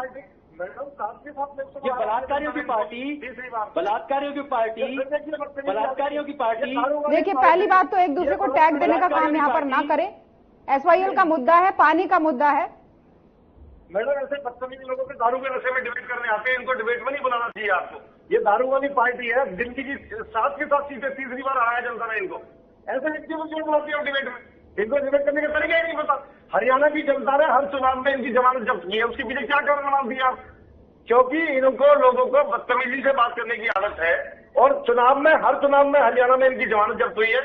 ये बलात्कारियों की पार्टी देखिए, पहली बात तो एक दूसरे को टैग देने का काम यहाँ पर ना करें। SYL का मुद्दा है, पानी का मुद्दा है। मैडम ऐसे बदतमीज लोगों से दारू के नशे में डिबेट करने आते हैं, इनको डिबेट में नहीं बुलाना चाहिए आपको। ये दारू वाली पार्टी है, दिल्ली की 7 की 7 सीटें तीसरी बार हराया जनता ने इनको। ऐसे व्यक्ति को क्यों बुलाती है डिबेट में? इनको डिबेट करने का तरीका ही नहीं पता। हरियाणा की जनता ने हर चुनाव में इनकी जमानत जब्त की है, उसके पीछे क्या कारण बना दिया? क्योंकि इनको लोगों को बदतमीजी से बात करने की आदत है और चुनाव में हर चुनाव में हरियाणा में इनकी जमानत जब्त हुई है।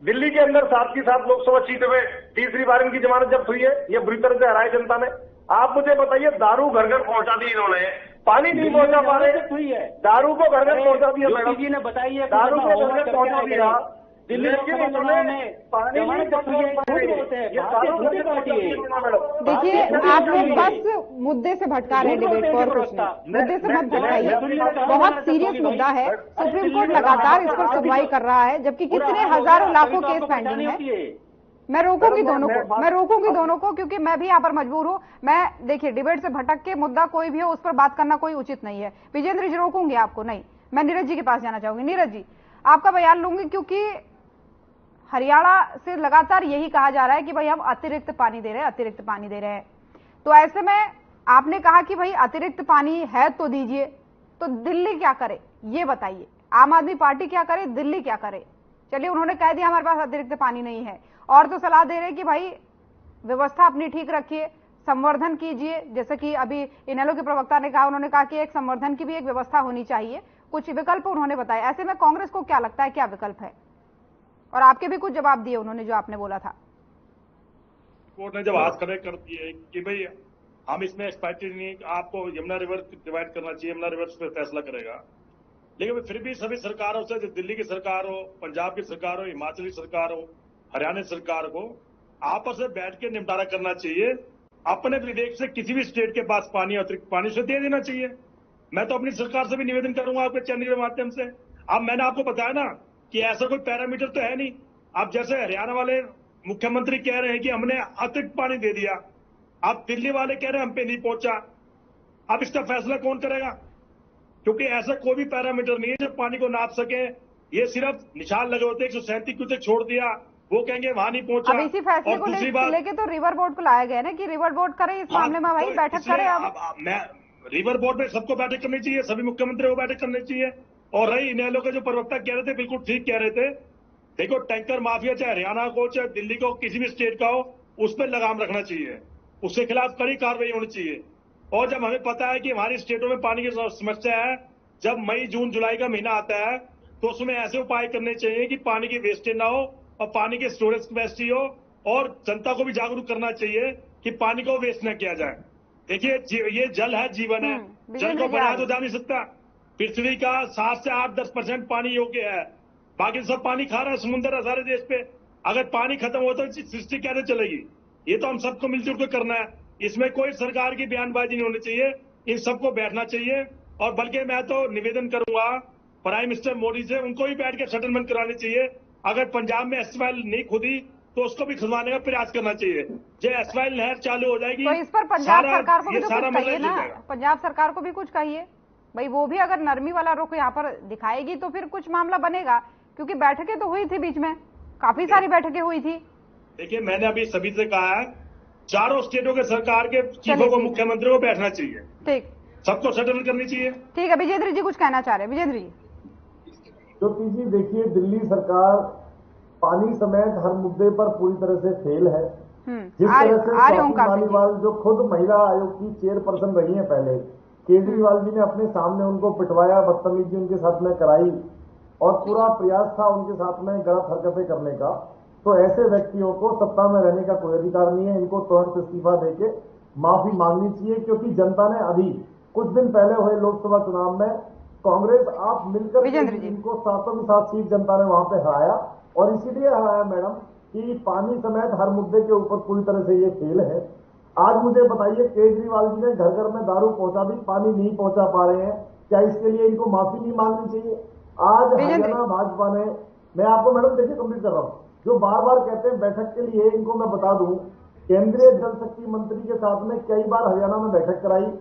दिल्ली के अंदर 7 की 7 लोकसभा सीटों में तीसरी बार इनकी जमानत जब्त हुई है। ये बुरी तरह से हराए जनता ने। आप मुझे बताइए, दारू घर घर पहुंचा दी इन्होंने, पानी नहीं पहुंचा पा रहे, दारू को घर घर पहुंचा दिया। मैडम जी ने बताइए, दारू को घर घर पहुंचा दिया। दिल्ली देखिए, आपने बस मुद्दे से भटका रहे डिबेट को और कुछ नहीं। मुद्दे से मत भटकाइए, बहुत सीरियस मुद्दा है। सुप्रीम कोर्ट लगातार इस पर सुनवाई कर रहा है, जबकि कितने हजारों लाखों केस पेंडिंग है। मैं रोकूंगी दोनों को क्योंकि मैं भी यहाँ पर मजबूर हूँ। मैं देखिए डिबेट से भटक के मुद्दा कोई भी हो उस पर बात करना कोई उचित नहीं है। विजेंद्र जी रोकूंगी आपको नहीं, मैं नीरज जी के पास जाना चाहूंगी। नीरज जी आपका बयान लूंगी क्योंकि हरियाणा से लगातार यही कहा जा रहा है कि भाई हम अतिरिक्त पानी दे रहे हैं। तो ऐसे में आपने कहा कि भाई अतिरिक्त पानी है तो दीजिए, तो दिल्ली क्या करे ये बताइए। आम आदमी पार्टी क्या करे, दिल्ली क्या करे? चलिए उन्होंने कह दिया हमारे पास अतिरिक्त पानी नहीं है, और तो सलाह दे रहे कि भाई व्यवस्था अपनी ठीक रखिए, संवर्धन कीजिए। जैसे कि अभी इनेलो के प्रवक्ता ने कहा, उन्होंने कहा कि एक संवर्धन की भी एक व्यवस्था होनी चाहिए, कुछ विकल्प उन्होंने बताए। ऐसे में कांग्रेस को क्या लगता है क्या विकल्प है? और आपके भी कुछ जवाब दिए उन्होंने जो आपने बोला था। कोर्ट ने जब हाथ खड़े कर दिए कि भाई हम इसमें एक्सपेक्टेड नहीं, आपको यमुना रिवर डिवाइड करना चाहिए, यमुना रिवर पे फैसला करेगा। लेकिन फिर भी सभी सरकारों से, दिल्ली की सरकार हो, पंजाब की सरकार हो, हिमाचली सरकार हो, हरियाणा सरकार को आपस में बैठ के निपटारा करना चाहिए। अपने विवेक से किसी भी स्टेट के पास पानी, अतिरिक्त पानी से दे देना चाहिए। मैं तो अपनी सरकार से भी निवेदन करूंगा आपके चैनल के माध्यम से। अब मैंने आपको बताया ना कि ऐसा कोई पैरामीटर तो है नहीं। अब जैसे हरियाणा वाले मुख्यमंत्री कह रहे हैं कि हमने अतिरिक्त पानी दे दिया, अब दिल्ली वाले कह रहे हैं हम पे नहीं पहुंचा। अब इसका फैसला कौन करेगा? क्योंकि ऐसा कोई भी पैरामीटर नहीं है जो पानी को नाप सके। ये सिर्फ निशान लगे होते हैं, 137 क्यूसेक छोड़ दिया, वो कहेंगे वहां नहीं पहुंचा। अब इसी फैसले को लेके तो रिवर बोर्ड को लाया गया ना कि रिवर बोर्ड करे इस मामले में, भाई बैठक करे। अब मैं रिवर बोर्ड में सबको बैठक करनी चाहिए, सभी मुख्यमंत्रियों को बैठक करनी चाहिए। और रही इनेलो के जो प्रवक्ता कह रहे थे, बिल्कुल ठीक कह रहे थे। देखो टैंकर माफिया चाहे हरियाणा को, चाहे दिल्ली को, किसी भी स्टेट का हो, उस पर लगाम रखना चाहिए, उसके खिलाफ कड़ी कार्रवाई होनी चाहिए। और जब हमें पता है कि हमारी स्टेटों में पानी की समस्या है, जब मई जून जुलाई का महीना आता है तो उसमें ऐसे उपाय करने चाहिए कि पानी की वेस्टेज ना हो और पानी की स्टोरेज कैपेसिटी हो, और जनता को भी जागरूक करना चाहिए कि पानी को वेस्ट न किया जाए। देखिए ये जल है, जीवन है, जल को बनाया तो जा नहीं सकता। पृथ्वी का 7 से 8-10% पानी योग्य है, बाकी सब पानी खा रहा है समुद्र है सारे देश पे। अगर पानी खत्म हो तो सृष्टि कैसे चलेगी? ये तो हम सबको मिलजुल कर करना है। इसमें कोई सरकार की बयानबाजी नहीं होनी चाहिए, इन सबको बैठना चाहिए। और बल्कि मैं तो निवेदन करूंगा प्राइम मिनिस्टर मोदी से, उनको भी बैठ के सेटलमेंट करानी चाहिए। अगर पंजाब में एसवाइल नहीं खुदी तो उसको भी खुदवाने का प्रयास करना चाहिए। जो एसवाइल नहर चालू हो जाएगी तो इस पर पंजाब सरकार को भी तो कुछ कहिए ना, पंजाब सरकार को भी कुछ कहिए भाई। वो भी अगर नरमी वाला रुख यहाँ पर दिखाएगी तो फिर कुछ मामला बनेगा, क्योंकि बैठकें तो हुई थी बीच में, काफी सारी बैठकें हुई थी। देखिए मैंने अभी सभी से कहा है, चारों स्टेटों के सरकार के चीफों को, मुख्यमंत्री को बैठना चाहिए, ठीक, सबको सेटल करनी चाहिए। ठीक है, विजेंद्र जी कुछ कहना चाह रहे हैं। विजेंद्र जी ज्योति जी देखिए, दिल्ली सरकार पानी समेत हर मुद्दे पर पूरी तरह से फेल है। जिस तरह से स्वाति मालीवाल जो खुद महिला आयोग की चेयरपर्सन रही हैं पहले, केजरीवाल जी ने अपने सामने उनको पिटवाया, बदतमीजी उनके साथ में कराई और पूरा प्रयास था उनके साथ में गलत हरकतें करने का। तो ऐसे व्यक्तियों को सत्ता में रहने का कोई अधिकार नहीं है, इनको तुरंत इस्तीफा देके माफी मांगनी चाहिए। क्योंकि जनता ने अभी कुछ दिन पहले हुए लोकसभा चुनाव में कांग्रेस आप मिलकर इनको 7 सीट जनता ने वहां पे हराया, और इसीलिए हराया मैडम कि पानी समेत हर मुद्दे के ऊपर पूरी तरह से ये फेल है। आज मुझे बताइए, केजरीवाल जी ने घर घर में दारू पहुंचा दी, पानी नहीं पहुंचा पा रहे हैं, क्या इसके लिए इनको माफी नहीं मांगनी चाहिए? आज हरियाणा भाजपा ने, मैं आपको मैडम देखिए कंप्लीट कर रहा हूं, जो बार बार कहते हैं बैठक के लिए, इनको मैं बता दूं, केंद्रीय जल शक्ति मंत्री के साथ में कई बार हरियाणा में बैठक कराई,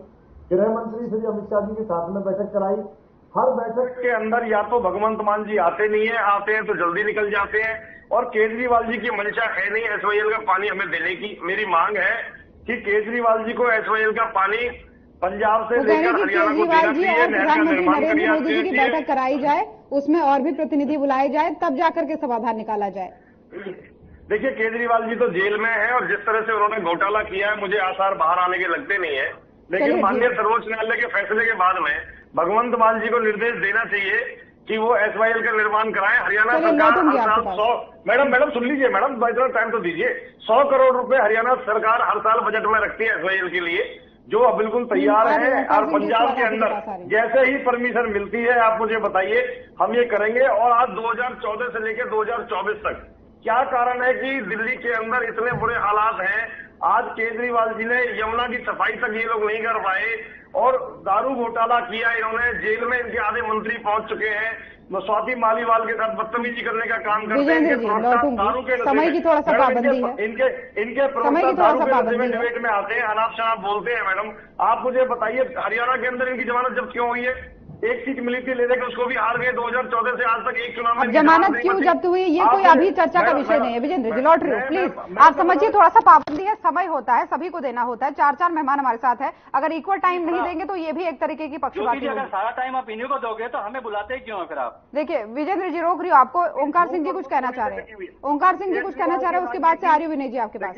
गृह मंत्री श्री अमित शाह जी के साथ में बैठक कराई। हर बैठक के अंदर या तो भगवंत मान जी आते नहीं है, आते हैं तो जल्दी निकल जाते हैं, और केजरीवाल जी की मंशा है नहीं एसवाईएल का पानी हमें देने की। मेरी मांग है कि केजरीवाल जी को एसवाईएल का पानी पंजाब से लेकर हरियाणा को देना चाहिए, नहर का निर्माण नरेंद्र मोदी जी की बैठक कराई जाए, उसमें और भी प्रतिनिधि बुलाए जाए, तब जाकर के समाधान निकाला जाए। देखिए केजरीवाल जी तो जेल में है, और जिस तरह से उन्होंने घोटाला किया है, मुझे आसार बाहर आने के लगते नहीं है। लेकिन माननीय सर्वोच्च न्यायालय के फैसले के बाद में भगवंत मान जी को निर्देश देना चाहिए कि वो एसवाईएल का निर्माण कराएं। हरियाणा सरकार हर साल 100, मैडम सुन लीजिए मैडम, इतना टाइम तो दीजिए, 100 करोड़ रुपए हरियाणा सरकार हर साल बजट में रखती है एसवाईएल के लिए, जो बिल्कुल तैयार है। और पंजाब के अंदर जैसे ही परमिशन मिलती है, आप मुझे बताइए, हम ये करेंगे। और आज 2014 से लेकर 2024 तक क्या कारण है कि दिल्ली के अंदर इतने बुरे हालात हैं, आज केजरीवाल जी ने यमुना की सफाई तक ये लोग नहीं कर पाए और दारू घोटाला किया इन्होंने, जेल में इनके आधे मंत्री पहुंच चुके हैं, स्वाति मालीवाल के साथ बदतमीजी करने का काम करते हैं। दारू के समय की थोड़ा सा पाबंदी है, इनके प्रवक्ता दारू के नशे में डिबेट में आते हैं, अनाप शनाप बोलते हैं। मैडम आप मुझे बताइए, हरियाणा के अंदर इनकी जमानत जब्त क्यों हुई है? एक सीट मिली थी लेने के, उसको भी हार गए 2014 से आज तक एक चुनाव में। जमानत क्यों जब्त हुई ये कोई अभी चर्चा का विषय नहीं है। विजेंद्र जी लौट रहे हो प्लीज, आप समझिए थोड़ा सा पाबंदी है, समय होता है, सभी को देना होता है। 4 मेहमान हमारे साथ है, अगर इक्वल टाइम नहीं देंगे तो ये भी एक तरीके की पक्षपाती होगी। अगर सारा टाइम आप इन्हीं को दोगे तो हमें बुलाते क्यों है फिर आप? देखिए विजेंद्र जी रोक रही हो आपको, ओंकार सिंह जी कुछ कहना चाह रहे हैं, ओंकार सिंह जी कुछ कहना चाह रहे हैं, उसके बाद से आ रही विनय जी आपके पास।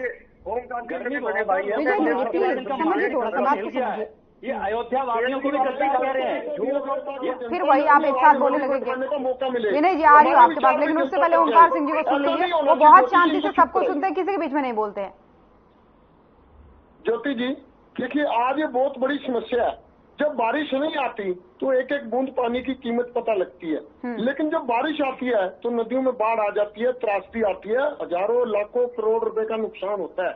विजेंद्र जी प्लीज समझिए, थोड़ा सा बात को समझिए। ये अयोध्या वासियों को भी गलती कह रहे हैं, फिर वही आप एक साथ बोलने लगेंगे। विनय जी आ रही हो आपके पास, लेकिन उससे पहले ओंकार सिंह जी को सुन लीजिए, वो बहुत शांति से सबको सुनते हैं, किसी के बीच में नहीं बोलते हैं। ज्योति जी देखिए, आज ये बहुत बड़ी समस्या है। जब बारिश नहीं आती तो एक एक बूंद पानी की कीमत पता लगती है, लेकिन जब बारिश आती है तो नदियों में बाढ़ आ जाती है, त्रासदी आती है, हजारों लाखों करोड़ रुपए का नुकसान होता है।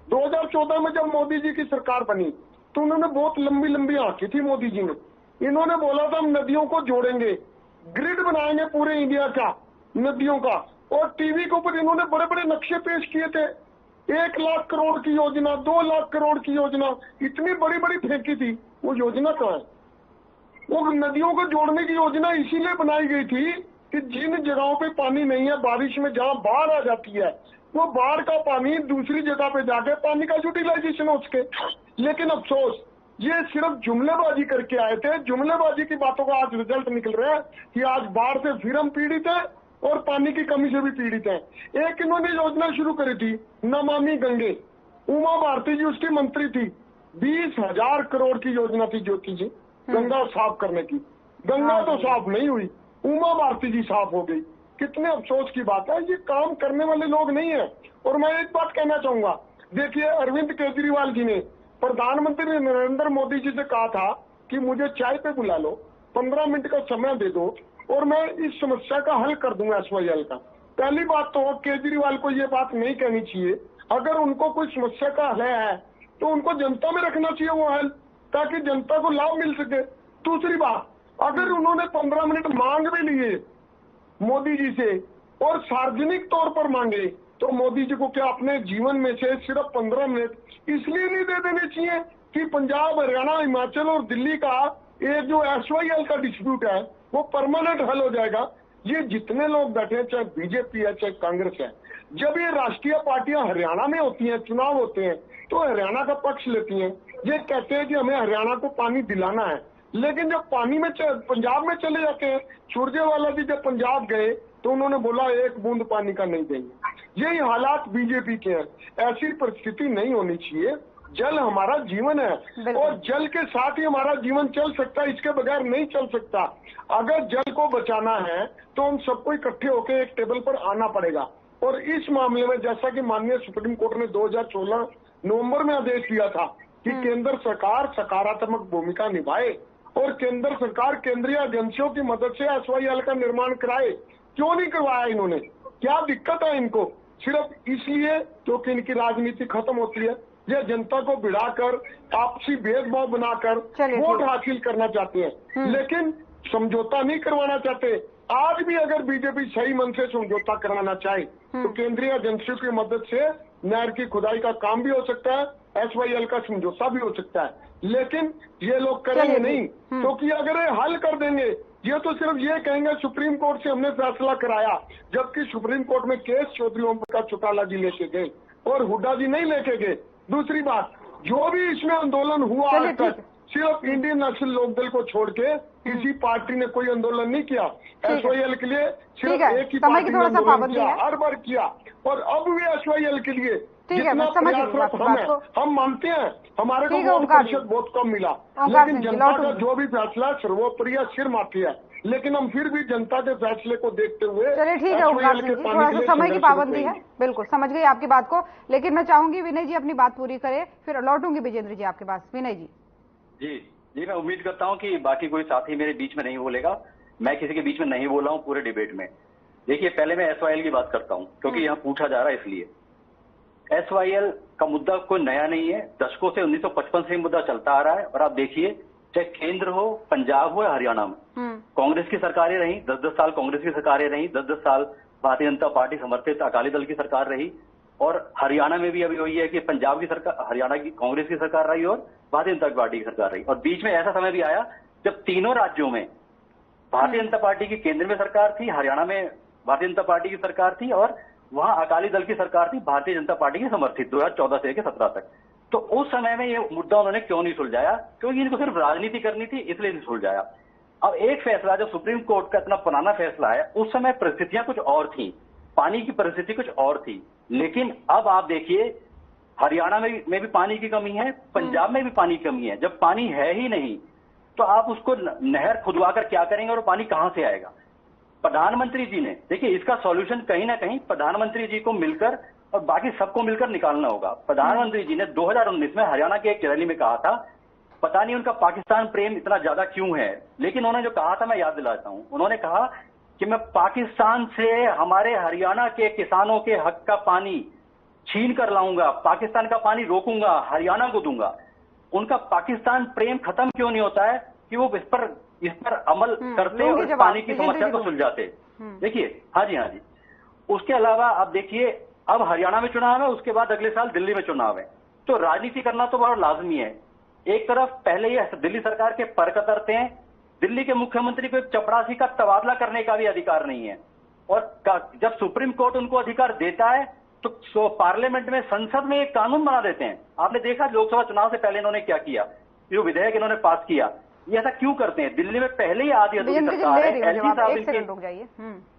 2014 में जब मोदी जी की सरकार बनी तो उन्होंने बहुत लंबी लंबी आंकी थी मोदी जी ने। इन्होंने बोला था हम नदियों को जोड़ेंगे, ग्रिड बनाएंगे पूरे इंडिया का नदियों का, और टीवी के ऊपर इन्होंने बड़े बड़े नक्शे पेश किए थे। 1 लाख करोड़ की योजना, 2 लाख करोड़ की योजना, इतनी बड़ी बड़ी फेंकी थी। वो योजना कहाँ है? वो नदियों को जोड़ने की योजना इसीलिए बनाई गई थी कि जिन जगहों पे पानी नहीं है, बारिश में जहाँ बाढ़ आ जाती है, वो बाढ़ का पानी दूसरी जगह पे जाके पानी का यूटिलाइजेशन हो सके। लेकिन अफसोस ये सिर्फ जुमलेबाजी करके आए थे। जुमलेबाजी की बातों का आज रिजल्ट निकल रहा है कि आज बाढ़ से फिर हम पीड़ित हैं और पानी की कमी से भी पीड़ित हैं। एक इन्होंने योजना शुरू करी थी नमामि गंगे, उमा भारती जी उसकी मंत्री थी, 20,000 करोड़ की योजना थी ज्योति जी, गंगा साफ करने की। गंगा तो साफ नहीं हुई, उमा भारती जी साफ हो गई। कितने अफसोस की बात है, ये काम करने वाले लोग नहीं है। और मैं एक बात कहना चाहूंगा, देखिए अरविंद केजरीवाल जी ने प्रधानमंत्री नरेंद्र मोदी जी से कहा था कि मुझे चाय पे बुला लो, 15 मिनट का समय दे दो और मैं इस समस्या का हल कर दूंगा SYL का। पहली बात तो केजरीवाल को ये बात नहीं कहनी चाहिए। अगर उनको कोई समस्या का हल है तो उनको जनता में रखना चाहिए वो हल, ताकि जनता को लाभ मिल सके। दूसरी बात, अगर उन्होंने 15 मिनट मांग भी लिए मोदी जी से और सार्वजनिक तौर पर मांगे, तो मोदी जी को क्या अपने जीवन में से सिर्फ 15 मिनट इसलिए नहीं दे देने चाहिए कि पंजाब, हरियाणा, हिमाचल और दिल्ली का ये जो SYL का डिस्प्यूट है वो परमानेंट हल हो जाएगा। ये जितने लोग बैठे हैं, चाहे बीजेपी है चाहे कांग्रेस है, जब ये राष्ट्रीय पार्टियां हरियाणा में होती हैं, चुनाव होते हैं, तो हरियाणा का पक्ष लेती हैं। ये कहते हैं कि हमें हरियाणा को पानी दिलाना है, लेकिन जब पानी में पंजाब में चले जाते हैं, सुरजेवाला जी जब पंजाब गए तो उन्होंने बोला 1 बूंद पानी का नहीं देंगे। यही हालात बीजेपी के हैं। ऐसी परिस्थिति नहीं होनी चाहिए। जल हमारा जीवन है और जल के साथ ही हमारा जीवन चल सकता है, इसके बगैर नहीं चल सकता। अगर जल को बचाना है तो हम सबको इकट्ठे होकर एक टेबल पर आना पड़ेगा। और इस मामले में जैसा कि माननीय सुप्रीम कोर्ट ने 2016 नवंबर में आदेश दिया था कि केंद्र सरकार सकारात्मक भूमिका निभाए और केंद्र सरकार केंद्रीय एजेंसियों की मदद से SYL का निर्माण कराए। क्यों नहीं करवाया इन्होंने? क्या दिक्कत है इनको? सिर्फ इसलिए क्योंकि इनकी राजनीति खत्म होती है, ये जनता को भिड़ाकर आपसी भेदभाव बनाकर वोट हासिल करना चाहते हैं, लेकिन समझौता नहीं करवाना चाहते। आज भी अगर बीजेपी सही मन से समझौता करवाना चाहे तो केंद्रीय एजेंसियों की मदद से नहर की खुदाई का काम भी हो सकता है, SYL का समझौता भी हो सकता है, लेकिन ये लोग करेंगे नहीं। क्योंकि अगर ये हल कर देंगे, ये तो सिर्फ ये कहेंगे सुप्रीम कोर्ट से हमने फैसला कराया, जबकि सुप्रीम कोर्ट में केस चौधरी ओम प्रकाश चौटाला जी लेके गए और हुड्डा जी नहीं लेके गए। दूसरी बात, जो भी इसमें आंदोलन हुआ आज तक सिर्फ इंडियन नेशनल लोकदल को छोड़ के किसी पार्टी ने कोई आंदोलन नहीं किया। SYL के लिए सिर्फ एक ही पार्टी ने आंदोलन किया, हर बार किया, और अब भी SYL के लिए जितना प्रयासरत हम है, हम मानते हैं हमारे को वोट प्रतिशत बहुत कम मिला, लेकिन जनता का जो भी फैसला सर्वोपरि सिर माफी है, लेकिन हम फिर भी जनता के फैसले को देखते हुए। चलिए ठीक है ओंकार सिंह जी, थोड़ा सा समय की पाबंदी है, बिल्कुल समझ गई आपकी बात को, लेकिन मैं चाहूंगी विनय जी अपनी बात पूरी करें, फिर लौटूंगी विजेंद्र जी आपके पास। विनय जी। जी मैं उम्मीद करता हूं कि बाकी कोई साथी मेरे बीच में नहीं बोलेगा। मैं किसी के बीच में नहीं बोला हूं पूरे डिबेट में। देखिए पहले मैं SYL की बात करता हूं, क्योंकि यहाँ पूछा जा रहा है इसलिए। SYL का मुद्दा कोई नया नहीं है, दशकों से 1955 से मुद्दा चलता आ रहा है। और आप देखिए, चाहे केंद्र हो, पंजाब हो या हरियाणा में, कांग्रेस की सरकारें रही, 10-10 साल कांग्रेस की सरकारें रही, 10-10 साल भारतीय जनता पार्टी समर्थित अकाली दल की सरकार रही। और हरियाणा में भी अभी वही है कि पंजाब की सरकार, हरियाणा की कांग्रेस की सरकार रही और भारतीय जनता पार्टी की सरकार रही। और बीच में ऐसा समय भी आया जब तीनों राज्यों में भारतीय जनता पार्टी की केंद्र में सरकार थी, हरियाणा में भारतीय जनता पार्टी की सरकार थी और वहां अकाली दल की सरकार थी, भारतीय जनता पार्टी की समर्थित, 2014 से लेकर 17 तक। तो उस समय में ये मुद्दा उन्होंने क्यों नहीं सुलझाया? क्योंकि इनको सिर्फ राजनीति करनी थी, इसलिए नहीं सुलझाया। अब एक फैसला जो सुप्रीम कोर्ट का इतना पुराना फैसला है, उस समय परिस्थितियां कुछ और थी, पानी की परिस्थिति कुछ और थी। लेकिन अब आप देखिए, हरियाणा में भी पानी की कमी है, पंजाब में भी पानी की कमी है। जब पानी है ही नहीं तो आप उसको नहर खुदवाकर क्या करेंगे और पानी कहां से आएगा? प्रधानमंत्री जी ने, देखिए, इसका सॉल्यूशन कहीं ना कहीं प्रधानमंत्री जी को मिलकर और बाकी सबको मिलकर निकालना होगा। प्रधानमंत्री जी ने 2019 में हरियाणा के एक रैली में कहा था, पता नहीं उनका पाकिस्तान प्रेम इतना ज्यादा क्यों है, लेकिन उन्होंने जो कहा था मैं याद दिलाता हूं। उन्होंने कहा कि मैं पाकिस्तान से हमारे हरियाणा के किसानों के हक का पानी छीन कर लाऊंगा, पाकिस्तान का पानी रोकूंगा, हरियाणा को दूंगा। उनका पाकिस्तान प्रेम खत्म क्यों नहीं होता है कि वो इस पर अमल करते और इस पानी की समस्या को सुलझाते? देखिए, हाँ जी। उसके अलावा आप देखिए, अब हरियाणा में चुनाव है, उसके बाद अगले साल दिल्ली में चुनाव है, तो राजनीति करना तो बहुत लाजमी है। एक तरफ पहले ये दिल्ली सरकार के पर कतरते हैं, दिल्ली के मुख्यमंत्री को एक चपरासी का तबादला करने का भी अधिकार नहीं है। और जब सुप्रीम कोर्ट उनको अधिकार देता है तो पार्लियामेंट में, संसद में एक कानून बना देते हैं। आपने देखा लोकसभा चुनाव से पहले इन्होंने क्या किया, जो विधेयक इन्होंने पास किया, ये ऐसा क्यों करते हैं? दिल्ली में पहले ही आधी अधूरी सरकार है, एलजी साहब इनके,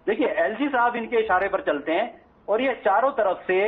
देखिए, एलजी साहब इनके इशारे पर चलते हैं और ये चारों तरफ से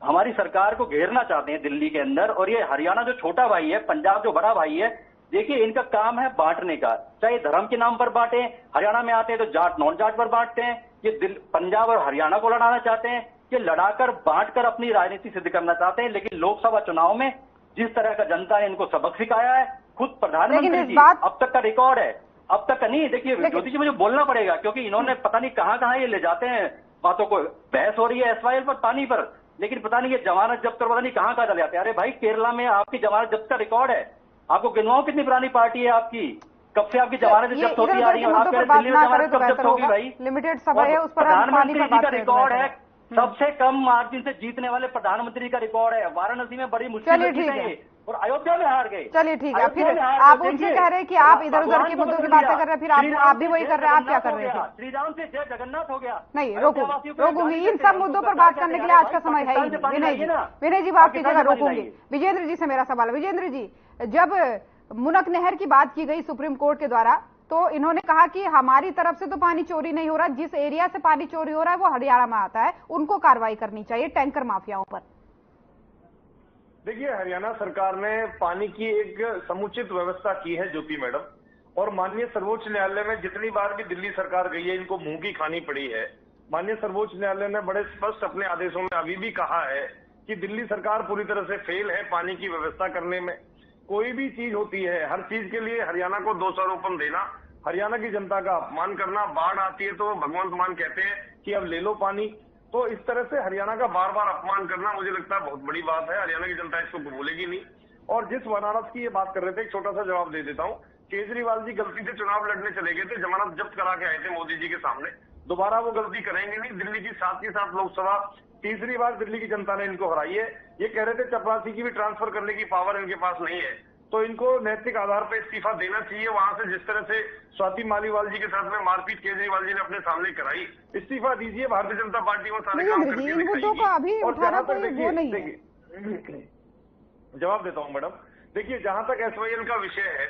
हमारी सरकार को घेरना चाहते हैं दिल्ली के अंदर। और ये हरियाणा जो छोटा भाई है, पंजाब जो बड़ा भाई है, देखिए, इनका काम है बांटने का, चाहे धर्म के नाम पर बांटे। हरियाणा में आते हैं तो जाट नॉन जाट पर बांटते हैं। ये पंजाब और हरियाणा को लड़ाना चाहते हैं, ये लड़ाकर बांटकर अपनी राजनीति सिद्ध करना चाहते हैं। लेकिन लोकसभा चुनाव में जिस तरह का जनता ने इनको सबक सिखाया है, खुद प्रधानमंत्री जी, अब तक का रिकॉर्ड है, अब तक का नहीं। देखिए ज्योति जी, मुझे बोलना पड़ेगा क्योंकि इन्होंने पता नहीं कहां ये ले जाते हैं बातों को। बहस हो रही है SYL पर, पानी पर, लेकिन पता नहीं ये जमानत जब्त कर पता नहीं कहां चले जाते हैं। अरे भाई, केरला में आपकी जमानत जब्त का रिकॉर्ड है, आपको गिनवाओ कितनी पुरानी पार्टी है आपकी, कब से आपकी जमानत जब्त होती आ रही है। आप दिल्ली में जमानत कब जब्त होगी भाई? लिमिटेड समय है, उस पर प्रधानमंत्री जी का रिकॉर्ड है, सबसे कम मार्जिन से जीतने वाले प्रधानमंत्री का रिकॉर्ड है। वाराणसी में बड़ी मुश्किल से जीते और अयोध्या में हार गए। चलिए ठीक है, फिर आप उनसे कह रहे हैं कि आप इधर उधर के मुद्दों की बातें कर रहे हैं, फिर आप भी वही कर रहे हैं। आप क्या कर रहे हैं? श्री राम से जय जगन्नाथ हो गया। नहीं, रोकूंगी। इन सब मुद्दों पर बात करने के लिए आज का समय है ही नहीं। विनय जी बात की जगह रोकूंगी। विजेंद्र जी से मेरा सवाल है। विजेंद्र जी, जब मुनक नहर की बात की गई सुप्रीम कोर्ट के द्वारा, तो इन्होंने कहा कि हमारी तरफ से तो पानी चोरी नहीं हो रहा, जिस एरिया से पानी चोरी हो रहा है वो हरियाणा में आता है, उनको कार्रवाई करनी चाहिए टैंकर माफियाओं पर। देखिए, हरियाणा सरकार ने पानी की एक समुचित व्यवस्था की है ज्योति मैडम, और माननीय सर्वोच्च न्यायालय में जितनी बार भी दिल्ली सरकार गई है, इनको मुंह की खानी पड़ी है। माननीय सर्वोच्च न्यायालय ने बड़े स्पष्ट अपने आदेशों में अभी भी कहा है कि दिल्ली सरकार पूरी तरह से फेल है पानी की व्यवस्था करने में। कोई भी चीज होती है, हर चीज के लिए हरियाणा को दोषारोपण देना, हरियाणा की जनता का अपमान करना, बाढ़ आती है तो भगवंत मान कहते हैं कि अब ले लो पानी, तो इस तरह से हरियाणा का बार बार अपमान करना मुझे लगता है बहुत बड़ी बात है। हरियाणा की जनता इसको भूलेगी नहीं। और जिस वाराणसी की ये बात कर रहे थे, एक छोटा सा जवाब दे देता हूँ। केजरीवाल जी गलती से चुनाव लड़ने चले गए थे, जमानत जब्त करा के आए थे मोदी जी के सामने, दोबारा वो गलती करेंगे नहीं। दिल्ली की 7 की 7 लोकसभा तीसरी बार दिल्ली की जनता ने इनको हराई है। ये कह रहे थे चपरासी की भी ट्रांसफर करने की पावर इनके पास नहीं है, तो इनको नैतिक आधार पर इस्तीफा देना चाहिए। वहां से जिस तरह से स्वाति मालीवाल जी के साथ में मारपीट केजरीवाल जी ने अपने सामने कराई, इस्तीफा दीजिए, भारतीय जनता पार्टी वो सारे काम करके दिखाएगी। और जहां तक देखिए, जवाब देता हूं मैडम, देखिए, जहां तक SYL का विषय है,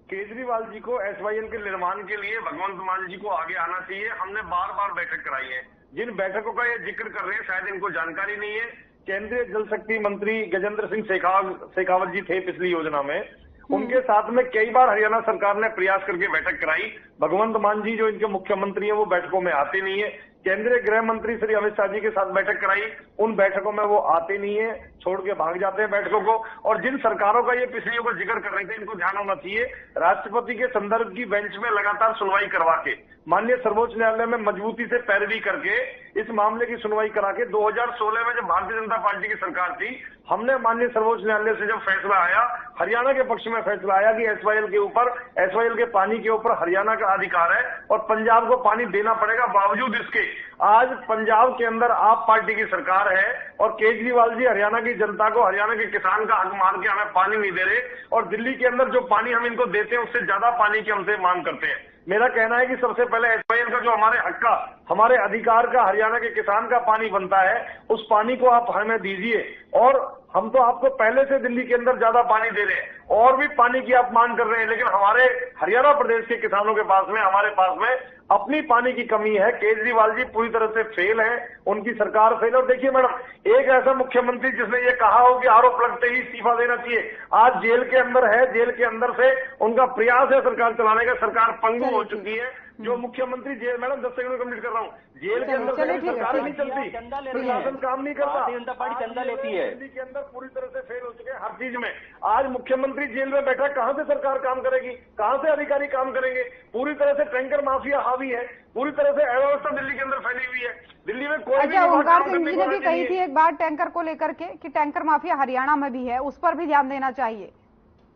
केजरीवाल जी को SYL के निर्माण के लिए भगवंत मान जी को आगे आना चाहिए। हमने बार बार बैठक कराई है, जिन बैठकों का ये जिक्र कर रहे हैं शायद इनको जानकारी नहीं है। केंद्रीय जल शक्ति मंत्री गजेंद्र सिंह शेखावत जी थे पिछली योजना में, उनके साथ में कई बार हरियाणा सरकार ने प्रयास करके बैठक कराई। भगवंत मान जी जो इनके मुख्यमंत्री हैं वो बैठकों में आते नहीं है। केंद्रीय गृह मंत्री श्री अमित शाह जी के साथ बैठक कराई, उन बैठकों में वो आते नहीं है, छोड़ के भाग जाते हैं बैठकों को। और जिन सरकारों का ये पिछलियों को जिक्र कर रहे थे, इनको ध्यान होना चाहिए, राष्ट्रपति के संदर्भ की बेंच में लगातार सुनवाई करवा के, माननीय सर्वोच्च न्यायालय में मजबूती से पैरवी करके इस मामले की सुनवाई करा के 2016 में जब भारतीय जनता पार्टी की सरकार थी, हमने माननीय सर्वोच्च न्यायालय से जब फैसला आया, हरियाणा के पक्ष में फैसला आया कि एसवाईएल के ऊपर, एसवाईएल के पानी के ऊपर हरियाणा का अधिकार है और पंजाब को पानी देना पड़ेगा। बावजूद इसके आज पंजाब के अंदर आप पार्टी की सरकार है और केजरीवाल जी हरियाणा की जनता को, हरियाणा के किसान का हक मार के हमें पानी नहीं दे रहे, और दिल्ली के अंदर जो पानी हम इनको देते हैं उससे ज्यादा पानी की हमसे मांग करते हैं। मेरा कहना है कि सबसे पहले एसवाईएल का जो हमारे हक का, हमारे अधिकार का, हरियाणा के किसान का पानी बनता है, उस पानी को आप हमें दीजिए। और हम तो आपको पहले से दिल्ली के अंदर ज्यादा पानी दे रहे हैं और भी पानी की आप मांग कर रहे हैं, लेकिन हमारे हरियाणा प्रदेश के किसानों के पास में, हमारे पास में अपनी पानी की कमी है। केजरीवाल जी पूरी तरह से फेल है, उनकी सरकार फेल। और देखिए मैडम, एक ऐसा मुख्यमंत्री जिसने ये कहा हो कि आरोप लगते ही इस्तीफा देना चाहिए, आज जेल के अंदर है, जेल के अंदर से उनका प्रयास है सरकार चलाने का, सरकार पंगु हो चुकी है। जो मुख्यमंत्री जेल, मैडम 10 सेकंड कंप्लीट कर रहा हूँ, जेल के अंदर सरकार नहीं चलती, प्रशासन काम नहीं करता, भारतीय जनता पार्टी चंदा लेती है, दिल्ली के अंदर पूरी तरह से फेल हो चुके हैं हर चीज में। आज मुख्यमंत्री जेल में बैठा, कहां से सरकार काम करेगी, कहां से अधिकारी काम करेंगे? पूरी तरह से टैंकर माफिया हावी है, पूरी तरह से अव्यवस्था दिल्ली के अंदर फैली हुई है। दिल्ली में कोई भी ओंकार सिंह जी ने भी कही थी एक बार टैंकर को लेकर के कि टैंकर माफिया हरियाणा में भी है, उस पर भी ध्यान देना चाहिए।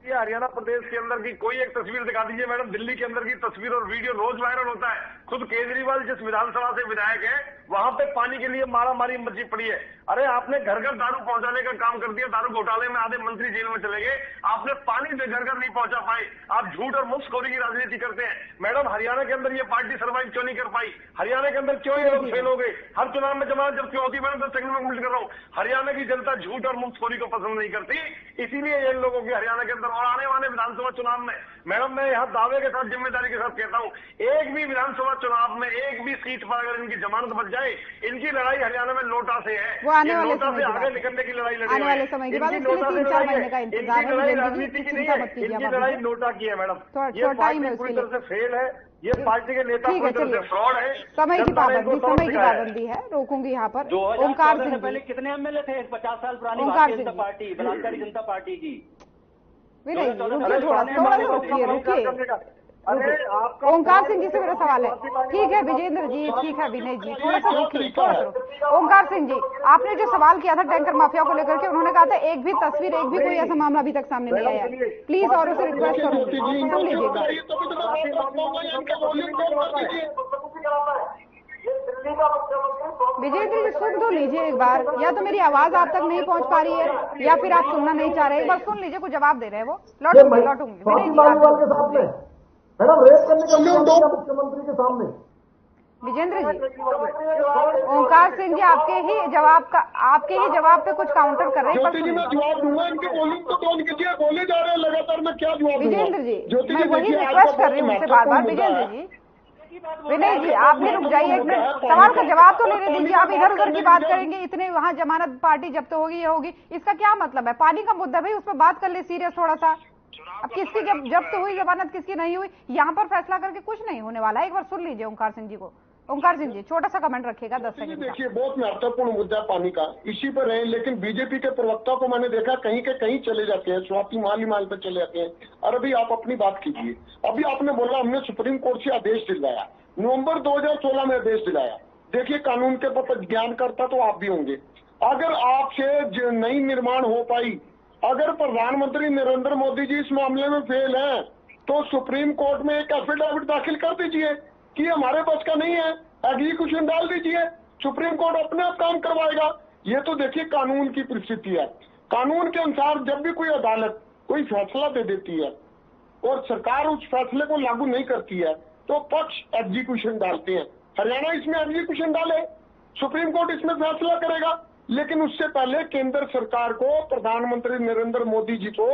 हरियाणा प्रदेश के अंदर की कोई एक तस्वीर दिखा दीजिए मैडम, दिल्ली के अंदर की तस्वीर और वीडियो रोज वायरल होता है। खुद केजरीवाल जिस विधानसभा से विधायक है, वहां पे पानी के लिए मारामारी मची पड़ी है। अरे आपने घर घर दारू पहुंचाने का काम कर दिया, दारू घोटाले में आधे मंत्री जेल में चले गए, आपने पानी से घर घर नहीं पहुंचा पाए। आप झूठ और मुफ्तखोरी की राजनीति करते हैं। मैडम हरियाणा के अंदर ये पार्टी सर्वाइव क्यों नहीं कर पाई? हरियाणा के अंदर क्यों ये लोग फेल हो गए? हर चुनाव में जमानत जब क्यों होती? मैडम 10 सेकंड में कंप्लीट कर रहा हूँ। हरियाणा की जनता झूठ और मुफ्तखोरी को पसंद नहीं करती, इसीलिए इन लोगों की हरियाणा के अंदर और आने वाले विधानसभा चुनाव में, मैडम मैं यहाँ दावे के साथ, जिम्मेदारी के साथ कहता हूँ, एक भी विधानसभा चुनाव में एक भी सीट पर अगर इनकी जमानत बच जाए, इनकी लड़ाई हरियाणा में नोटा से है। वो आने वाले नोटा से आगे निकलने की लड़ाई लड़ी, आने वाले समय की बात है, इसके लिए 3-4 महीने का इंतजार है। लड़ाई राजनीति की नहीं है, इनकी लड़ाई नोटा की है मैडम। ये पार्टी पूरी तरह से फेल है, ये पार्टी के नेता पूरी तरह से फ्रॉड है। समय की पाबंदी है, रोकूंगी यहाँ पर। ओंकार सिंह पहले कितने एमएलए थे 50 साल पुरानी भारतीय जनता पार्टी, बलात्कारी जनता पार्टी की? विनय जी रुकिए, थोड़ा रुकिए। ओंकार सिंह जी से मेरा सवाल है। ठीक है विजेंद्र जी, ठीक है विनय जी, थोड़ा सा रुकिए, थोड़ा सा। ओंकार सिंह जी, आपने जो सवाल किया था टैंकर माफिया को लेकर के, उन्होंने कहा था एक भी तस्वीर, एक भी कोई ऐसा मामला अभी तक सामने नहीं आया है। प्लीज और उसे रिक्वेस्ट करूंगी, सुन लीजिएगा। विजेंद्र जी सुन तो लीजिए एक बार, या तो मेरी आवाज आप तक नहीं पहुंच पा रही है या फिर आप सुनना नहीं चाह रहे। एक बार सुन लीजिए, कुछ जवाब दे रहे हैं वो। लौटूंगी मैडम, रेप करने का मुख्यमंत्री के सामने। विजेंद्र जी, ओंकार सिंह जी आपके ही जवाब पे कुछ काउंटर कर रहे हैं। ज्योति जी मैं जवाब दूंगा, इनके वॉल्यूम को कौन कीजिए, बोले जा रहे हैं लगातार, मैं क्या जवाब दूंगा? विजेंद्र जी मैं वही रिक्वेस्ट कर रही हूँ उनसे बार बार। विजेंद्र जी, विनय जी आप भी रुक जाइए एक मिनट, सवाल का जवाब तो लेने दीजिए। आप इधर उधर की बात करेंगे, इतने वहाँ जमानत पार्टी जब्त होगी, ये होगी, इसका क्या मतलब है? पानी का मुद्दा भाई, उस पर बात कर ले सीरियस थोड़ा सा। अब किसकी जब्त हुई जमानत, किसकी नहीं हुई, यहाँ पर फैसला करके कुछ नहीं होने वाला है। एक बार सुन लीजिए ओंकार सिंह जी को। ओंकार सिंह जी छोटा सा कमेंट रखिएगा 10 सेकंड। देखिए बहुत महत्वपूर्ण मुद्दा पानी का, इसी पर है, लेकिन बीजेपी के प्रवक्ता को मैंने देखा कहीं के कहीं चले जाते हैं, स्वाति माल पे चले जाते हैं। और अभी आप अपनी बात कीजिए। अभी आपने बोला हमने सुप्रीम कोर्ट से आदेश दिलवाया, नवंबर 2016 में आदेश दिलाया। देखिए कानून के प्रति ज्ञान करता तो आप भी होंगे। अगर आपसे नई निर्माण हो पाई, अगर प्रधानमंत्री नरेंद्र मोदी जी इस मामले में फेल हैं, तो सुप्रीम कोर्ट में एक एफिडेविट दाखिल कर दीजिए कि हमारे पास का नहीं है, एग्जीक्यूशन डाल दीजिए, सुप्रीम कोर्ट अपने आप काम करवाएगा। ये तो देखिए कानून की परिस्थिति है। कानून के अनुसार जब भी कोई अदालत कोई फैसला दे देती है और सरकार उस फैसले को लागू नहीं करती है, तो पक्ष एग्जीक्यूशन डालते हैं। हरियाणा इसमें एग्जीक्यूशन डाले, सुप्रीम कोर्ट इसमें फैसला करेगा। लेकिन उससे पहले केंद्र सरकार को, प्रधानमंत्री नरेंद्र मोदी जी को,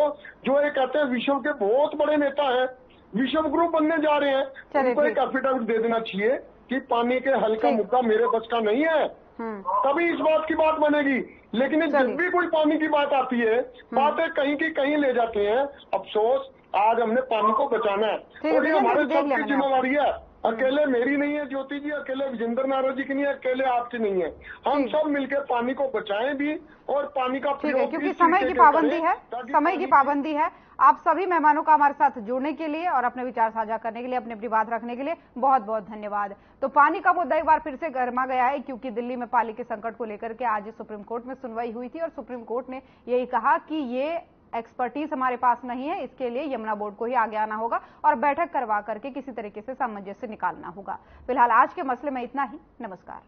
जो ये कहते हैं विश्व के बहुत बड़े नेता हैं, विश्व गुरु बनने जा रहे हैं, उनको एक एफिडेविट दे देना चाहिए कि पानी के हल का मुद्दा मेरे बस का नहीं है, तभी इस बात की बात बनेगी। लेकिन जब भी कोई पानी की बात आती है, बातें कहीं की कहीं ले जाते हैं। अफसोस, आज हमने पानी को बचाना है और ये हमारे सबकी जिम्मेवारी है। अकेले मेरी नहीं है ज्योति जी, अकेले विजेंद्र नारद जी की नहीं है, अकेले आपकी नहीं है। हम सब मिलकर पानी को बचाएं भी और पानी का प्रयोग, क्योंकि समय की पाबंदी है, समय की पाबंदी है। आप सभी मेहमानों का हमारे साथ जुड़ने के लिए और अपने विचार साझा करने के लिए, अपनी अपनी बात रखने के लिए बहुत बहुत धन्यवाद। तो पानी का मुद्दा एक बार फिर से गर्मा गया है, क्योंकि दिल्ली में पानी के संकट को लेकर के आज सुप्रीम कोर्ट में सुनवाई हुई थी और सुप्रीम कोर्ट ने यही कहा कि ये एक्सपर्टीज हमारे पास नहीं है, इसके लिए यमुना बोर्ड को ही आगे आना होगा और बैठक करवा करके किसी तरीके से सामंजस्य निकालना होगा। फिलहाल आज के मसले में इतना ही। नमस्कार।